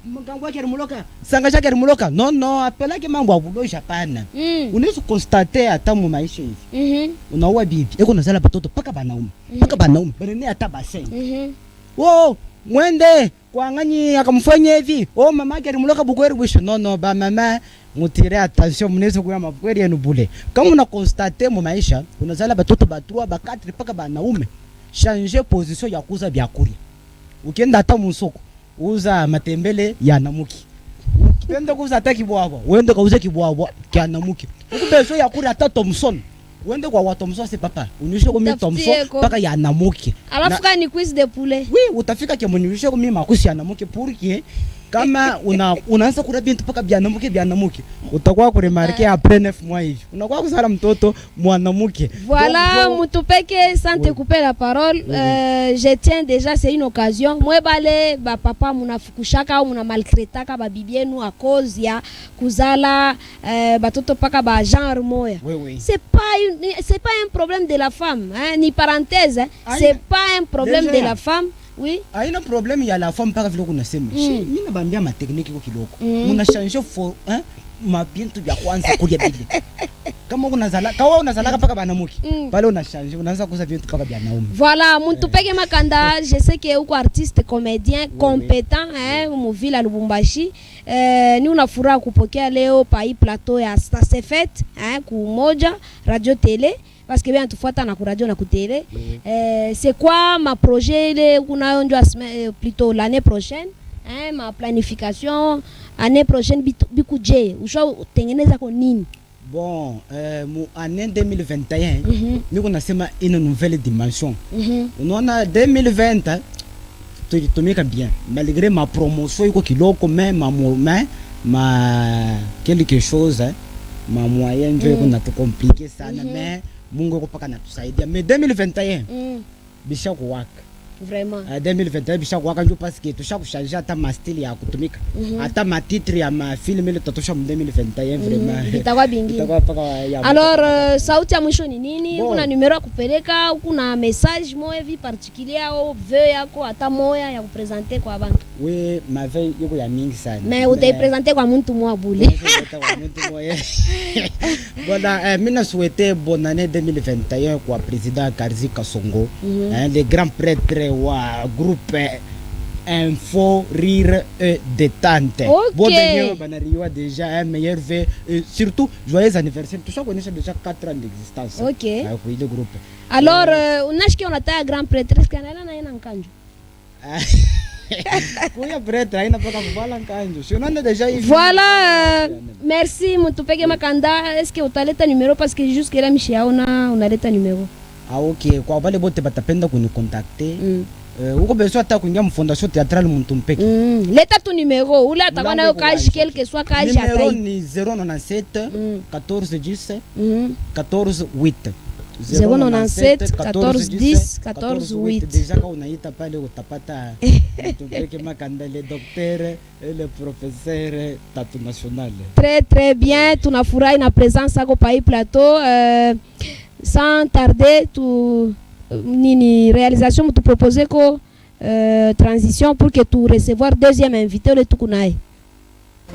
mkango wake alimuloka sanga chake alimuloka no apelake mambo akudosha pana unaweza constate hata mu maisha hivi unaoa bibi eko nazala batoto paka banaume banene hata baseng mwende kwangani akamfanya hivi mama yake alimuloka bukweri wisho no ba mama mutire attention mnaweza kuya makweri yenu bule kama una constate mu maisha unazala batoto batua bakatri paka banaume changer position ya kuza byakuri ukienda hata musoko uza matembele ya namuki ukipenda kuuza hata kibwabwa uende kauze kibwabwa kya namuki ukubezo ya kuri hata Thomson Uende kwa watomso se papa. Unishe kwa mimi tomso paka ya namuke. Alafu kama ni quiz de poulet. Oui, utafika kwa mnishe kwa mimi makusi ya namuke porque kama unaanza kula bintu paka bya namuke. Utakuwa kuremarke après 9 mois hivi. Unakuwa kusala mtoto mwanamuke. Voilà, Mutupeke, sans te couper la parole, je tiens déjà, c'est une occasion. Moi, balé, ba papa, muna fukushaka, muna maltretaka, ba bibienu à cause ya kuzala, ba toto paka ba genre moya. Oui. C'est pas un problème de la femme, hein, ni parenthèse, hein. C'est pas un problème de la femme. Oui. Haina problème ya la femme paka vile kuna sema. Mimi nabambia ma technique kwa kiloko. Muna changer for, hein? Mabintu vya kwanza kuja bili. Kama unazala paka banamuki. Pale unachange, unaanza kuuza vitu paka vya naume. Voilà, Mutupeke Makanda, je sais que uko artiste comédien compétent hein, mu vile Lubumbashi. Ni unafuraha kupokea leo pa hii plateau ya Ça se fait hein, ku moja radio télé parce que bien tufuata na ku radio na ku télé. C'est quoi ma projet ile kuna njoo plutôt l'année prochaine hein, ma planification année prochaine bikuje usho tengeneza kwa nini? Bon, mu année 2021 niko nasema une nouvelle dimension. Unaona 2020 tulitumika bien malgré ma promotion iko kiloko mais ma quelque chose ma moyen ndio iko na compliqué sana mais Mungu iko paka natusaidia mais 2021 bisha kuwaka vraiment 2021 bisha kuwaka ndio parce que tusha kuchanger hata ma style ya kutumika hata ma titre ya ma film ile tutosha mu 2021 vraiment itakuwa bingi. Alors sauti ya mwisho ni nini? Kuna numero ya kupeleka, kuna message moya vi particulier au vœu yako hata moya ya kupresenter kwa bantu? Oui, ma vœu yiko ya mingi sana. Mais utaipresenter kwa mtu mwa bule. Voilà, mimi souhaiter bonne année 2021 kwa président Karzi Kasongo, le grand prêtre wa groupe Info Rire et Détente. Bon dernier banariwa déjà un meilleur vœu surtout joyeux anniversaire. Tout ça connaît déjà 4 ans d'existence. OK. Oui, le groupe. Alors unashiki unataka grand prêtre kanala na ina nkanjo. Kuya prêtre haina paka kuvala nkanjo. Si unaona déjà hivi. Voilà, merci Mutupeke Makanda. Est-ce que utaleta numéro parce que jusque là mishiaona unaleta numéro? Ah OK, kwa wale bote batapenda kunicontacter. Uko besoin hata kuingia mfondation théâtrale Mutupeke. Leta tu numéro, ule atakuwa nayo kaji quel que soit kaji atai. Numéro ni 097 14 10 14 8. 097 14 10 14 8. Déjà quand unaita pale utapata Mutupeke Makanda le docteur et le professeur tatu national. Très bien, tunafurahi na présence yako pa hii plateau. Sans tarder tu nini réalisation tu proposer ko transition pour que tu recevoir deuxième invité le tukunae.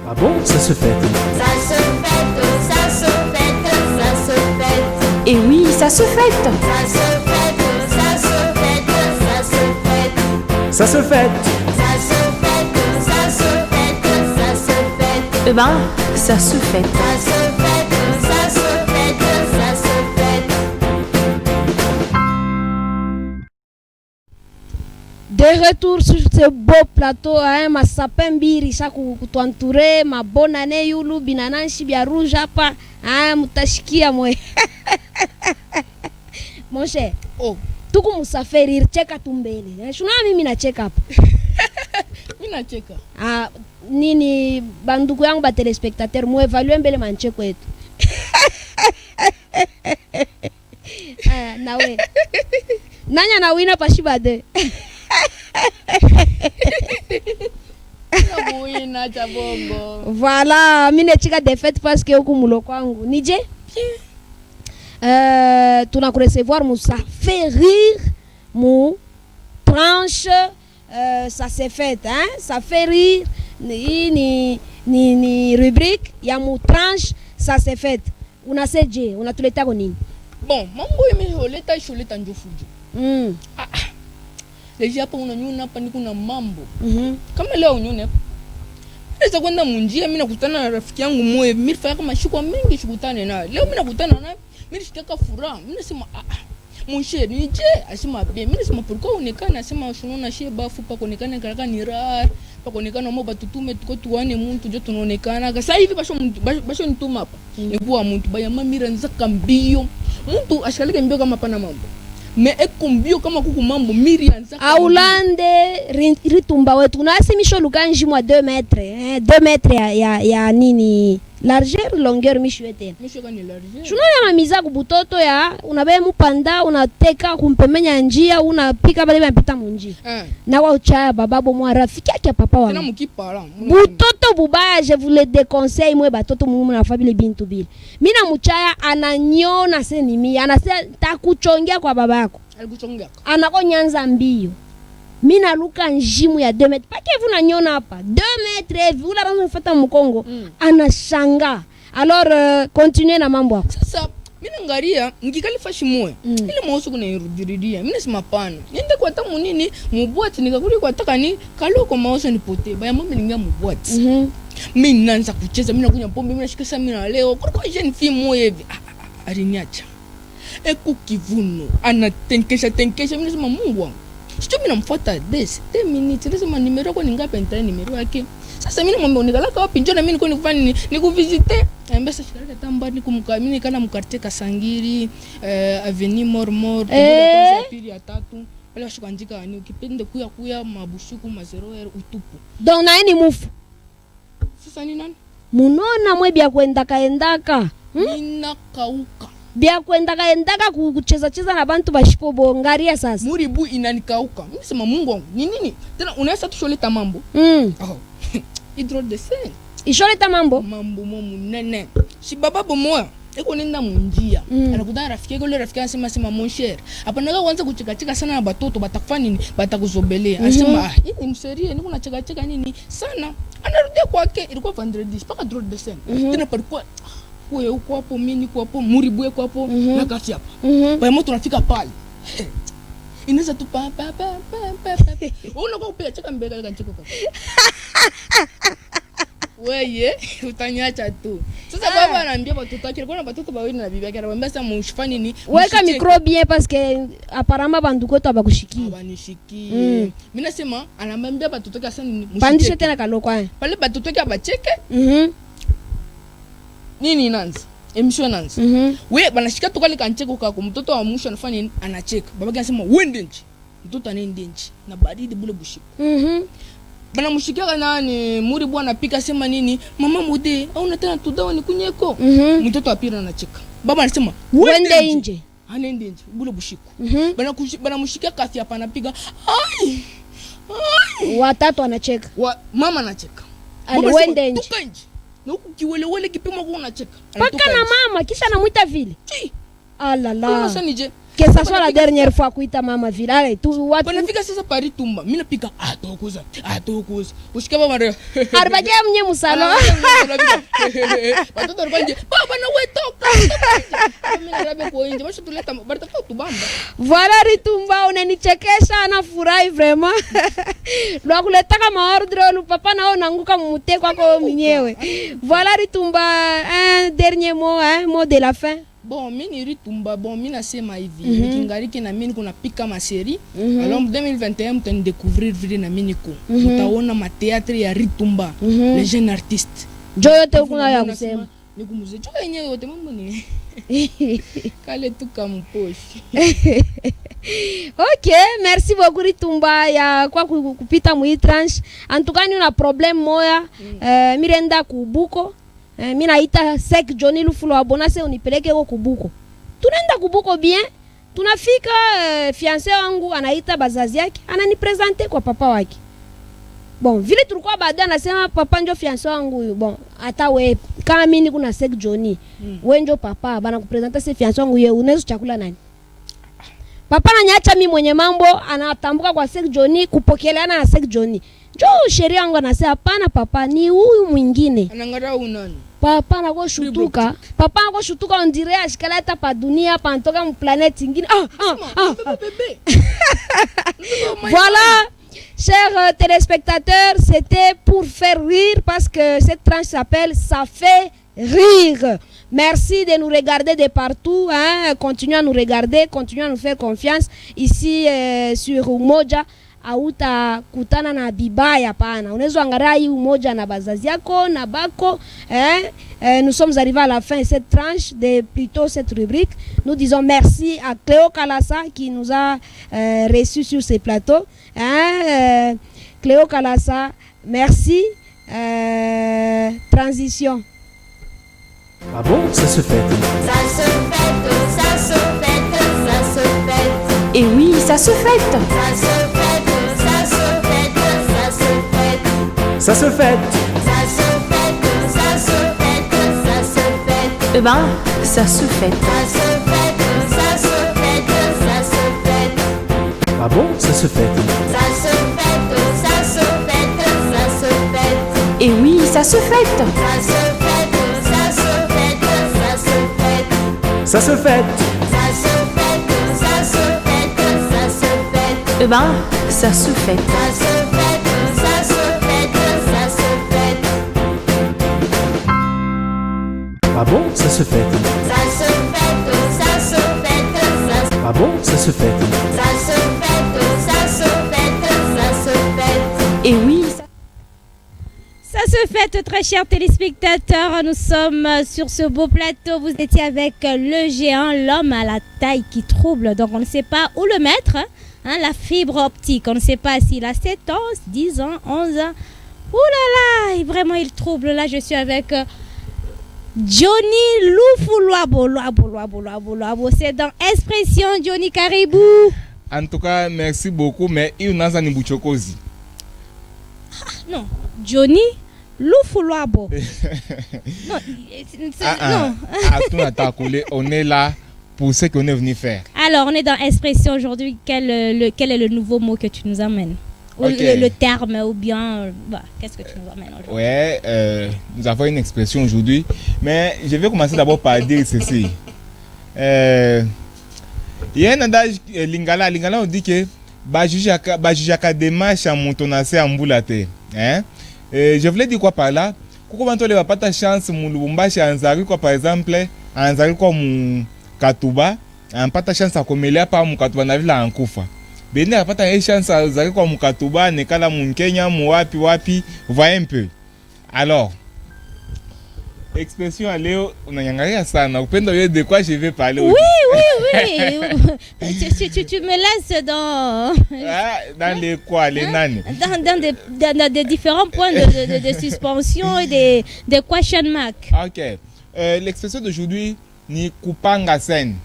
Ah bon, ça se fait. Ça se fête, ça se fête, ça se fête. Et oui, ça se fête. Ça se fête, ça se fête, ça se fête. Ça se fête. Ça se fête, ça se fête, ça se fête. Eh ben, ça se fête. Ça se fête, ça se fête, ça se fête. De retour sur ce beau plateau, hein, ma sapin biri shaku kutuanture, ma bonne année yulu binananshi bia rouge hapa, hein, mutashikia mwe. Mon cher, tuku musafiri cheka tumbele. Shuna mimi na cheka hapa. Mimi na cheka. Nini bandugu yangu ba telespectateur mu evalue mbele mancheko yetu. Nawe. Nanya na wina pashibade. Voilà, mine chika défaite parce que huku mulo kwangu. Nije? Tuna kurecevoir mu ça fait rire mu tranche ça s'est fait hein, ça fait rire ni rubrique ya mu tranche ça s'est fait. Unaseje, unatuleta kwa nini? Bon, mambo imeoleta sholeta njo fujo. Leja hapa unanyuna hapa niko na mambo. Kama leo unyone hapa. Naweza kwenda munjia mimi nakutana na rafiki yangu moyo. Mimi fanya kama shughuli mingi shukutane naye. Leo mimi nakutana naye. Mimi nishitaka furaha. Mimi nasema mon cher nije asema bien. Mimi nasema pourquoi onekana asema unaona sheba fupa kuonekana karaka ni rare. Pa kuonekana mo batutume tuko tuane muntu jo tunaonekana. Sasa hivi basho nituma hapa. Nikuwa muntu baya mamira nzaka mbio. mtu ashikalike mbio kama pana mambo me eko mbio kama kuku mambo mirianza aulande ritumba wetu unasimisho lukanji mwa 2 metre 2 metre ya nini largeur longueur mishu tena mishu kani largeur shuna ya mamiza kubutoto ya unabe mupanda unateka kumpemenya njia unapika bale banapita munjia na wa uchaya bababo mwa rafiki yake papa wa tena mukipala butoto bubaya je vous le déconseille mwe batoto mumu na famille bintu bile mina muchaya ananyona senimi anasema takuchongea kwa babako alikuchongea anako nyanza mbio mina luka njimu ya 2 metre pake vuna nyona hapa 2 metre hivi ula ranzo mfata mkongo anashanga alors continuer na mambo yako sasa mina ngaria ngikalifa shimwe ile mausu kuna irudiridia mina sima pana niende kwa tamu nini mubwati nikakuli kwa taka ni kaloko mausu ni pote baya mama ninga mubwati mimi naanza kucheza mina kunya pombe mina shikasa mina leo kwa jeune fille moyo hivi aliniacha eko kivuno anatenkesha mina sima Mungu wangu sio mimi namfuata 10 minutes lazima nimero yako ni ngapi nitaenda nimero yake sasa mimi namwambia unikalaka wapi njoo na mimi niko nikufanya nini nikuvisite mbesa shikalaka tambani kumkamini kana mkarte Kasangiri avenue Mormor kwa pili ya 3 pale washukanjika ni ukipende kuya mabushuku mazeroer utupu donc naeni mufu sasa ni nani munona mwe bya kuendaka ninakauka bia kuendaka kucheza na bantu bashipo bongaria sasa muribu inanikauka mimi sema Mungu wangu ni nini tena unaweza tusholeta mambo hydro de sen isholeta mambo momu nene si baba bomoya eko nenda munjia anakutana rafiki yake, yule rafiki anasema mon cher hapa nataka kuanza kucheka sana na batoto batakufanya nini, batakuzobelea. Anasema hii ni mserie niko nacheka nini sana. Anarudia kwake, ilikuwa vendredi mpaka drôle de scène tena palikuwa wewe uko hapo, mimi niko hapo, Muribu yuko hapo na kati hapa kwa moto tunafika pale inaweza tu pa unakuwa upea cheka mbele kancheko kwa wewe utanyacha tu. Sasa baba anaambia watoto wake, kuna watoto bawili na bibi yake, anamwambia sasa mshifanye nini, weka micro bien parce que apparemment bandu kwetu abakushikia abanishiki. Mimi nasema anamwambia watoto wake sasa nini, pandisha tena kalokwa pale watoto wake abacheke nini nanza emission nanza wewe banashika tukali kancheko kako, mtoto wa mwisho anafanya nini, anacheka. Baba anasema wende nje, mtoto anaenda nje na baridi bule bushiko bana mshikaka nani Muribu anapika sema nini, mama mude au nataka tudawa ni kunyeko mtoto apira anacheka. Baba anasema wende nje, anaenda nje bule bushiko bana mshikaka kafi hapa anapiga ai watatu anacheka, mama anacheka, baba wende nje na huku kiwelewele kipimo kwa unacheka paka na mama kisha anamuita vile alala unasema nije que ça soit la dernière fois kuita mama vile ale tu watu banafika sasa Paris tumba mimi napika atokuza ushika baba ndio arbaje mnye musalo watoto wanje baba na wewe toka mimi narabe kwa nje basi tuleta barata kwa tubamba. Voilà Ritumba unanichekesha na furahi vraiment lwa kuleta kama ordre lu papa nao nanguka mute kwako mwenyewe. Voilà Ritumba, un dernier mot de la fin. Bon, mimi Ritumba, bon mimi nasema hivi, nikingariki na mimi kuna pika ma série. Alors 2021 mtani découvrir vile na mimi niko. Mtaona ma théâtre ya Ritumba, les jeunes artistes. Joyote kuna ya kusema. Nikumuze jo yenyewe yote mambo ni. Kale tu kamposhi. Ok, merci beaucoup Ritumba ya kwa kupita mu tranche. En tout cas ni una problème moya mirenda kubuko. Mimi naita Sek Johnny Lufulo abonase unipeleke huko kubuko. Tunaenda kubuko bien. Tunafika fiancé wangu anaita bazazi yake, ananipresenter kwa papa wake. Bon, vile tulikuwa baadaye anasema papa ndio fiancé wangu huyu. Bon, hata we kama mimi kuna Sek Johnny, wewe ndio papa, bana kupresenter si fiancé wangu yeye, unaweza chakula nani? Papa ananiacha mimi mwenye mambo, anatambuka kwa Sek Johnny kupokeleana na Sek Johnny. Njoo sheria yangu anasema hapana papa, ni huyu mwingine. Anangara unani? Papa anako shutuka. Papa anako shutuka on dirait ashikala hata pa dunia pa ntoka mu planète nyingine. Bébé. Voilà, chers téléspectateurs, c'était pour faire rire parce que cette tranche s'appelle Ça fait rire. Merci de nous regarder de partout, hein. Continuez à nous regarder, continuez à nous faire confiance ici sur Umoja. hautakutana na bibaya pana. Unaweza angalia hii umoja na bazazi yako na bako. Nous sommes arrivés à la fin de cette tranche, de plutôt cette rubrique. Nous disons merci à Cléo Kalassa qui nous a reçus sur ce plateau. Cléo Kalassa, merci. Transition. Ah bon, ça se fête. Ça se fête, ça se fête, ça se fête. Et oui, ça se fête. Ça se fête, ça se fête, ça se fête. Ça se fête. Ça se fête, ça se fête, ça se fête. Eh ben, ça se fête. Ça se fête, ça se fête, ça se fête. Ah bon, ça se fête. Ça se fête, ça se fête, ça se fête. Et oui, ça se fête. Ça se fête, ça se fête, ça se fête. Ça se fête. Ça se fête, ça se fête, ça se fête. Eh ben, ça se fête. Ça se fête, ça se fête, ça se fête. Ah bon, ça se fête. Ça se fête, ça se fête, ça se Ah bon, ça se fête. Ça se fête, ça se fête, ça se fête. Et oui, Ça se fête, très chers téléspectateurs. Nous sommes sur ce beau plateau. Vous étiez avec le géant, l'homme à la taille qui trouble. Donc on ne sait pas où le mettre. La fibre optique. On ne sait pas s'il a 7 ans, 10 ans, 11 ans. Ouh là là, vraiment il trouble. Là, je suis avec Johnny Lufu Luabo. C'est dans Expression Johnny Caribou. En tout cas, merci beaucoup. Mais il n'a pas de chocosi. Non, Johnny Lufu Luabo. Non, non. On est là pour ce qu'on est venu faire. Alors, on est dans Expression aujourd'hui. Quel est le nouveau mot que tu nous amènes? Ou Okay. le terme, ou bien, qu'est-ce que tu nous amènes aujourd'hui? Ouais, nous avons une expression aujourd'hui. Mais je vais commencer d'abord par dire ceci. Il y a un adage lingala. Lingala, on dit que Bajujaka démarche à montonase à Mboulate. Je voulais dire quoi par là? Comment on n'a pas ta chance, mon Lubumbashi à Anzari, quoi par exemple, à Anzari comme Katuba, à pas ta chance à Komelia par mon Katuba Navila en Koufa. Bene a pas ta chance à Anzari comme Katuba, Nekala mon Kenya, wapi, voyez un peu. Alors, expression à Léo, on a rien ça, on a de quoi je vais parler. Oui. tu me laisses dans... dans les quoi, les nanes. Dans des différents points de suspension et des question marks. Ok. L'expression d'aujourd'hui, ni Kupanga Sen.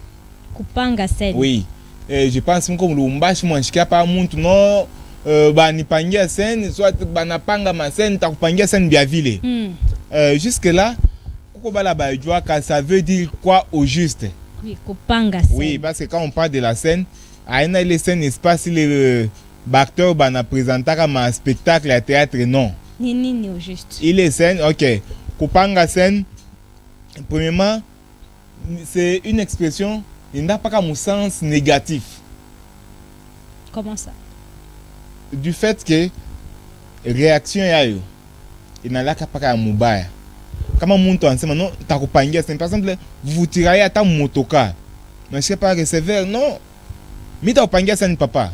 Kupanga Sen. Oui. Je pense que comme Lumbashi, moi, je ne sais pas, non, ni Pangia Sen, soit Banapanga Masen, Takupangia Sen Biavile. Jusque-là, ça veut dire quoi au juste? Oui, Kupanga Sen. Oui, parce que quand on parle de la scène, à une les scènes, n'est-ce pas si les acteurs présentent un spectacle à théâtre, non. Ni au juste. Il est scène, ok. Kupanga Sen, premièrement, c'est une expression, il n'a pas qu'un sens négatif. Comment ça? Du fait que réaction y a eu, il n'a pas qu'un mobile. Comment on monte ensemble, non, t'as coupé, par exemple, vous tirez à ta motocar, mais je sais pas recevoir, non, mais t'as coupé, c'est papa.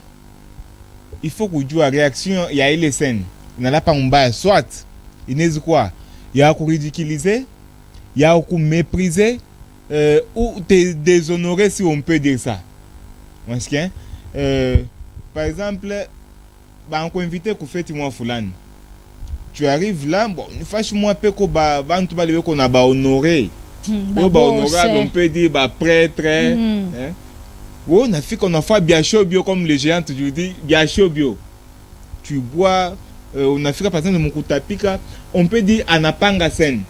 Il faut que tu aies réaction, il y a les scènes, il n'a pas un bail, soit, il n'est quoi, il y a un ridiculiser, il y a un mépriser, ou te déshonorer si on peut dire ça. Par exemple, on peut inviter qu'on fait moi Fulani. Tu arrives là, bon, fâche-moi un peu qu'on va honorer. On peut dire prêtre. On a fait qu'on a fait biacho bio comme les géants toujours dit biacho bio. Tu bois, on a fait par exemple mon kutapika, on peut dire anapanga sen.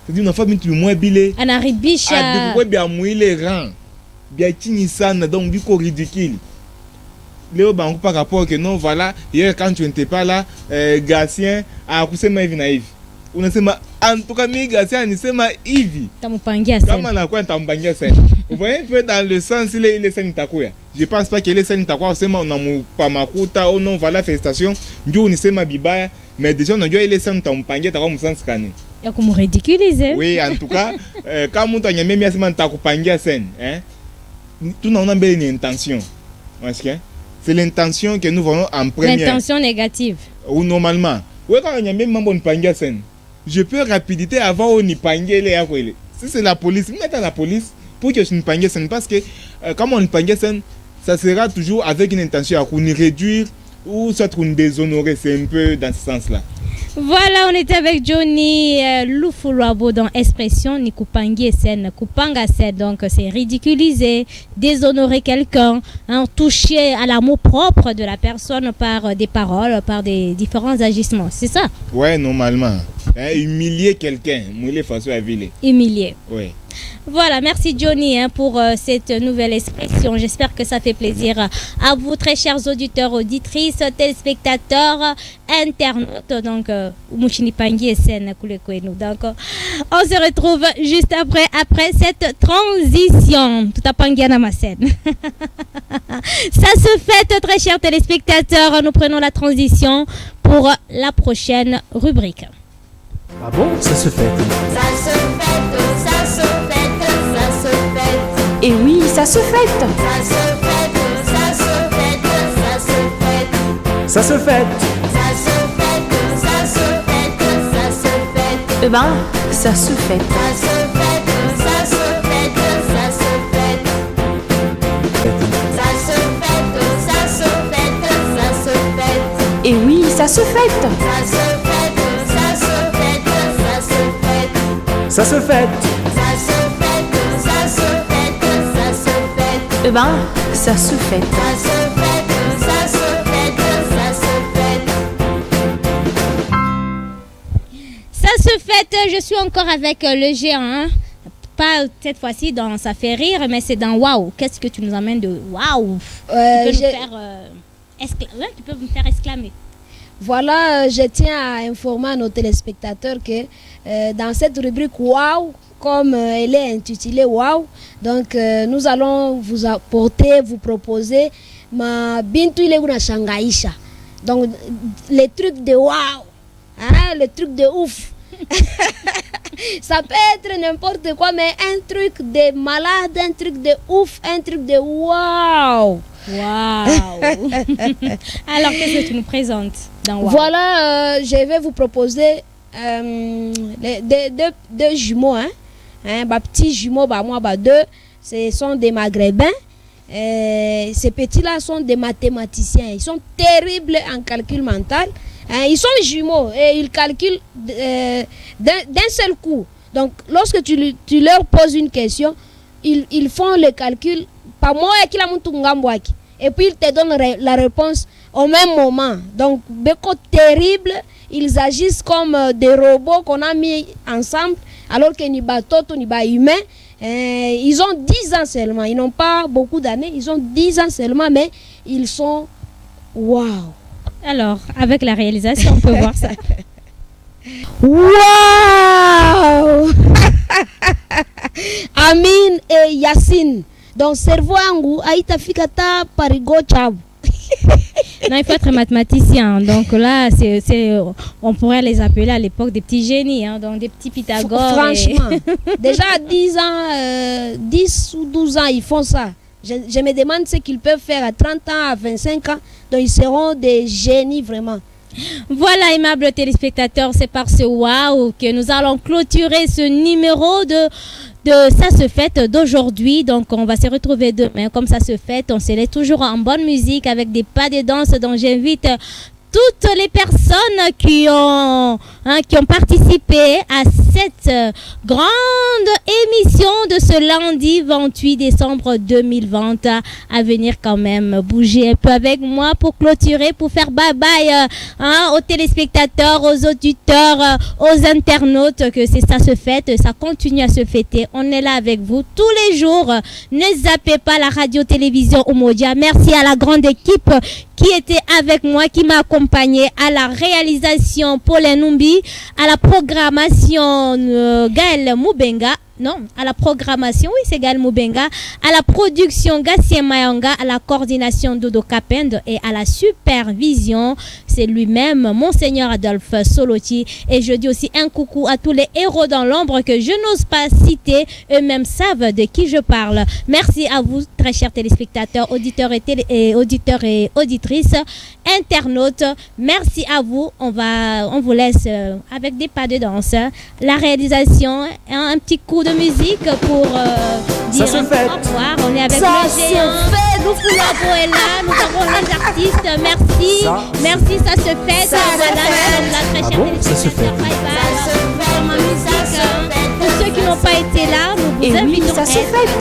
C'est-à-dire on a fait moins bilé. Anaribisha. Bien mouiller les rangs. Bien tinisana donc du coup ridicule. Léo Bango par rapport que non voilà hier quand tu n'étais pas là Gatien a couché ma vie naïve on sait ma en tout cas mi Gatien ni c'est ma Yves tamupangia sen kama na quoi tamupangia sen vous voyez un peu dans le sens il est sen takuya je pense pas qu'il est sen takuya c'est ma on pas makuta ou non voilà félicitations ndio ni c'est ma bibaya mais déjà on a il est sen tamupangia takuya mu sens kani ya kumu ridiculiser oui en tout cas quand mtu anyame mi asema takupangia sen tout na on a belle intention parce que c'est l'intention que nous voyons en première. L'intention négative. Ou normalement. Ouais, quand il y a même un panga scène. Je peux rapidité avant on y panga les akwele. Si c'est la police, mettez la police pour que je ne panga scène parce que comme on panga scène, ça sera toujours avec une intention à nous réduire ou soit nous déshonorer, c'est un peu dans ce sens-là. Voilà, on était avec Johnny Lufurabo dans Expression ni kupangie scène, kupanga scène, donc c'est ridiculiser, déshonorer quelqu'un, hein, toucher à l'amour propre de la personne par des paroles, par des différents agissements, c'est ça? Ouais, normalement. Hein, humilier quelqu'un, mouiller façon à viller. Humilier. Ouais. Voilà, merci Johnny pour cette nouvelle expression. J'espère que ça fait plaisir à vous, très chers auditeurs, auditrices, téléspectateurs, internautes. Donc, Mouchini Pangui et Sen Koulekoenou. Donc, on se retrouve juste après cette transition. Tout à Pangiana ma scène. Ça se fait, très chers téléspectateurs. Nous prenons la transition pour la prochaine rubrique. Ah bon, ça se fait. Ça se fête, ça se fête, ça se fête. Et oui, ça se fête. Ça se fête, ça se fête, ça se fête. Ça se fête. Ça se fête, ça se fête, ça se fête. Eh ben, ça se fête. Ça se fête, ça se fête, ça se fête. Ça se fête, ça se fête, ça se fête. Et oui, ça se fête. Ça se fête, ça se fête, ça se fête. Ça se fête. Ça se fête, ça se fête, ça se fête. Eh ben, ça se fête. Ça se fête, ça se fête, ça se fête. Ça se fête, je suis encore avec le géant. Hein? Pas cette fois-ci dans Ça fait rire, mais c'est dans Waouh. Qu'est-ce que tu nous amènes de Waouh? Tu peux me faire exclamer. Voilà, je tiens à informer nos téléspectateurs que dans cette rubrique Waouh, comme elle est intitulée Waouh, donc nous allons vous apporter, vous proposer ma Bintu Ileguna Shangaisha. Donc les trucs de Waouh, hein, les trucs de ouf. Ça peut être n'importe quoi, mais un truc de malade, un truc de ouf, un truc de Waouh. Waouh. Alors, qu'est-ce que tu nous présentes dans Waouh? Voilà, je vais vous proposer deux jumeaux. Petits jumeaux, moi, deux. Ce sont des Maghrébins. Ces petits-là sont des mathématiciens. Ils sont terribles en calcul mental. Ils sont jumeaux et ils calculent d'un seul coup. Donc, lorsque tu leur poses une question, ils font le calcul. Et puis ils te donnent la réponse au même moment. Donc, beaucoup terrible, ils agissent comme des robots qu'on a mis ensemble, alors que ni bateau, ni bas humain. Ils ont 10 ans seulement, ils n'ont pas beaucoup d'années, ils ont 10 ans seulement, mais ils sont waouh. Alors, avec la réalisation, on peut voir ça. Waouh. Amin et Yassine. Donc, cerveau angu, aïta fikata parigo chab. Non, il faut être mathématicien. Donc là, on pourrait les appeler à l'époque des petits génies, hein, donc des petits Pythagore. Franchement, déjà à 10 ans, 10 ou 12 ans, ils font ça. Je me demande ce qu'ils peuvent faire à 30 ans, à 25 ans. Donc, ils seront des génies vraiment. Voilà, aimables téléspectateurs, c'est par ce waouh que nous allons clôturer ce numéro de Ça se fête d'aujourd'hui. Donc on va se retrouver demain comme Ça se fête. On se laisse toujours en bonne musique avec des pas de danse. Donc j'invite toutes les personnes qui ont participé à cette grande émission de ce lundi 28 décembre 2020 à venir quand même bouger un peu avec moi pour clôturer, pour faire bye-bye aux téléspectateurs, aux auditeurs, aux internautes, que c'est Ça se fête, ça continue à se fêter. On est là avec vous tous les jours. Ne zappez pas la radio-télévision Umoja. Merci à la grande équipe qui était avec moi, qui m'a accompagné à la réalisation Paul Numbi, à la programmation Gaël Moubenga. Non, à la programmation, oui, c'est Gal Moubenga. À la production, Gatien Mayanga. À la coordination, Dodo Kapend. Et à la supervision, c'est lui-même, Monseigneur Adolphe Soloti. Et je dis aussi un coucou à tous les héros dans l'ombre que je n'ose pas citer. Eux-mêmes savent de qui je parle. Merci à vous, très chers téléspectateurs, auditeurs et auditrices, internautes. Merci à vous. On vous laisse avec des pas de danse. La réalisation, un petit coup de musique pour dire au revoir. On est avec Ça le géant. Nous Foulabo est là. Nous avons les artistes. Merci. Merci, ça se fait. Ça se fait. La très Ah chère bon, ça se fait. Bye bye. Pour ceux qui n'ont pas été là, nous vous Et oui, invitons ça se à être fête.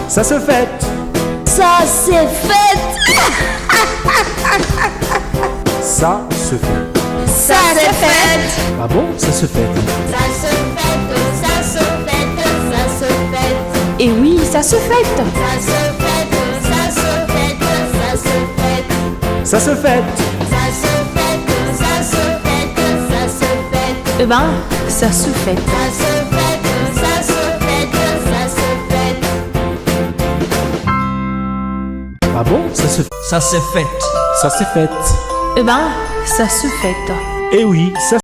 Ça se fête. Ça c'est fête. Ça se fait. Ça c'est fête. Ah bon, ça se fait. Ça se fête, ça se fête, ça se fête. Et oui, ça se fête. Ça se fête, ça se fête, ça se fête. Ça se fête. Ça se fête, ça se fête, ça se fête. Eh ben, ça se fête. Ça se fête, ça se fête, ça se fête. Ah bon, ça se fait. Ça s'est fait. Ça s'est fait. Eh ben, ça se fête. Et oui, ça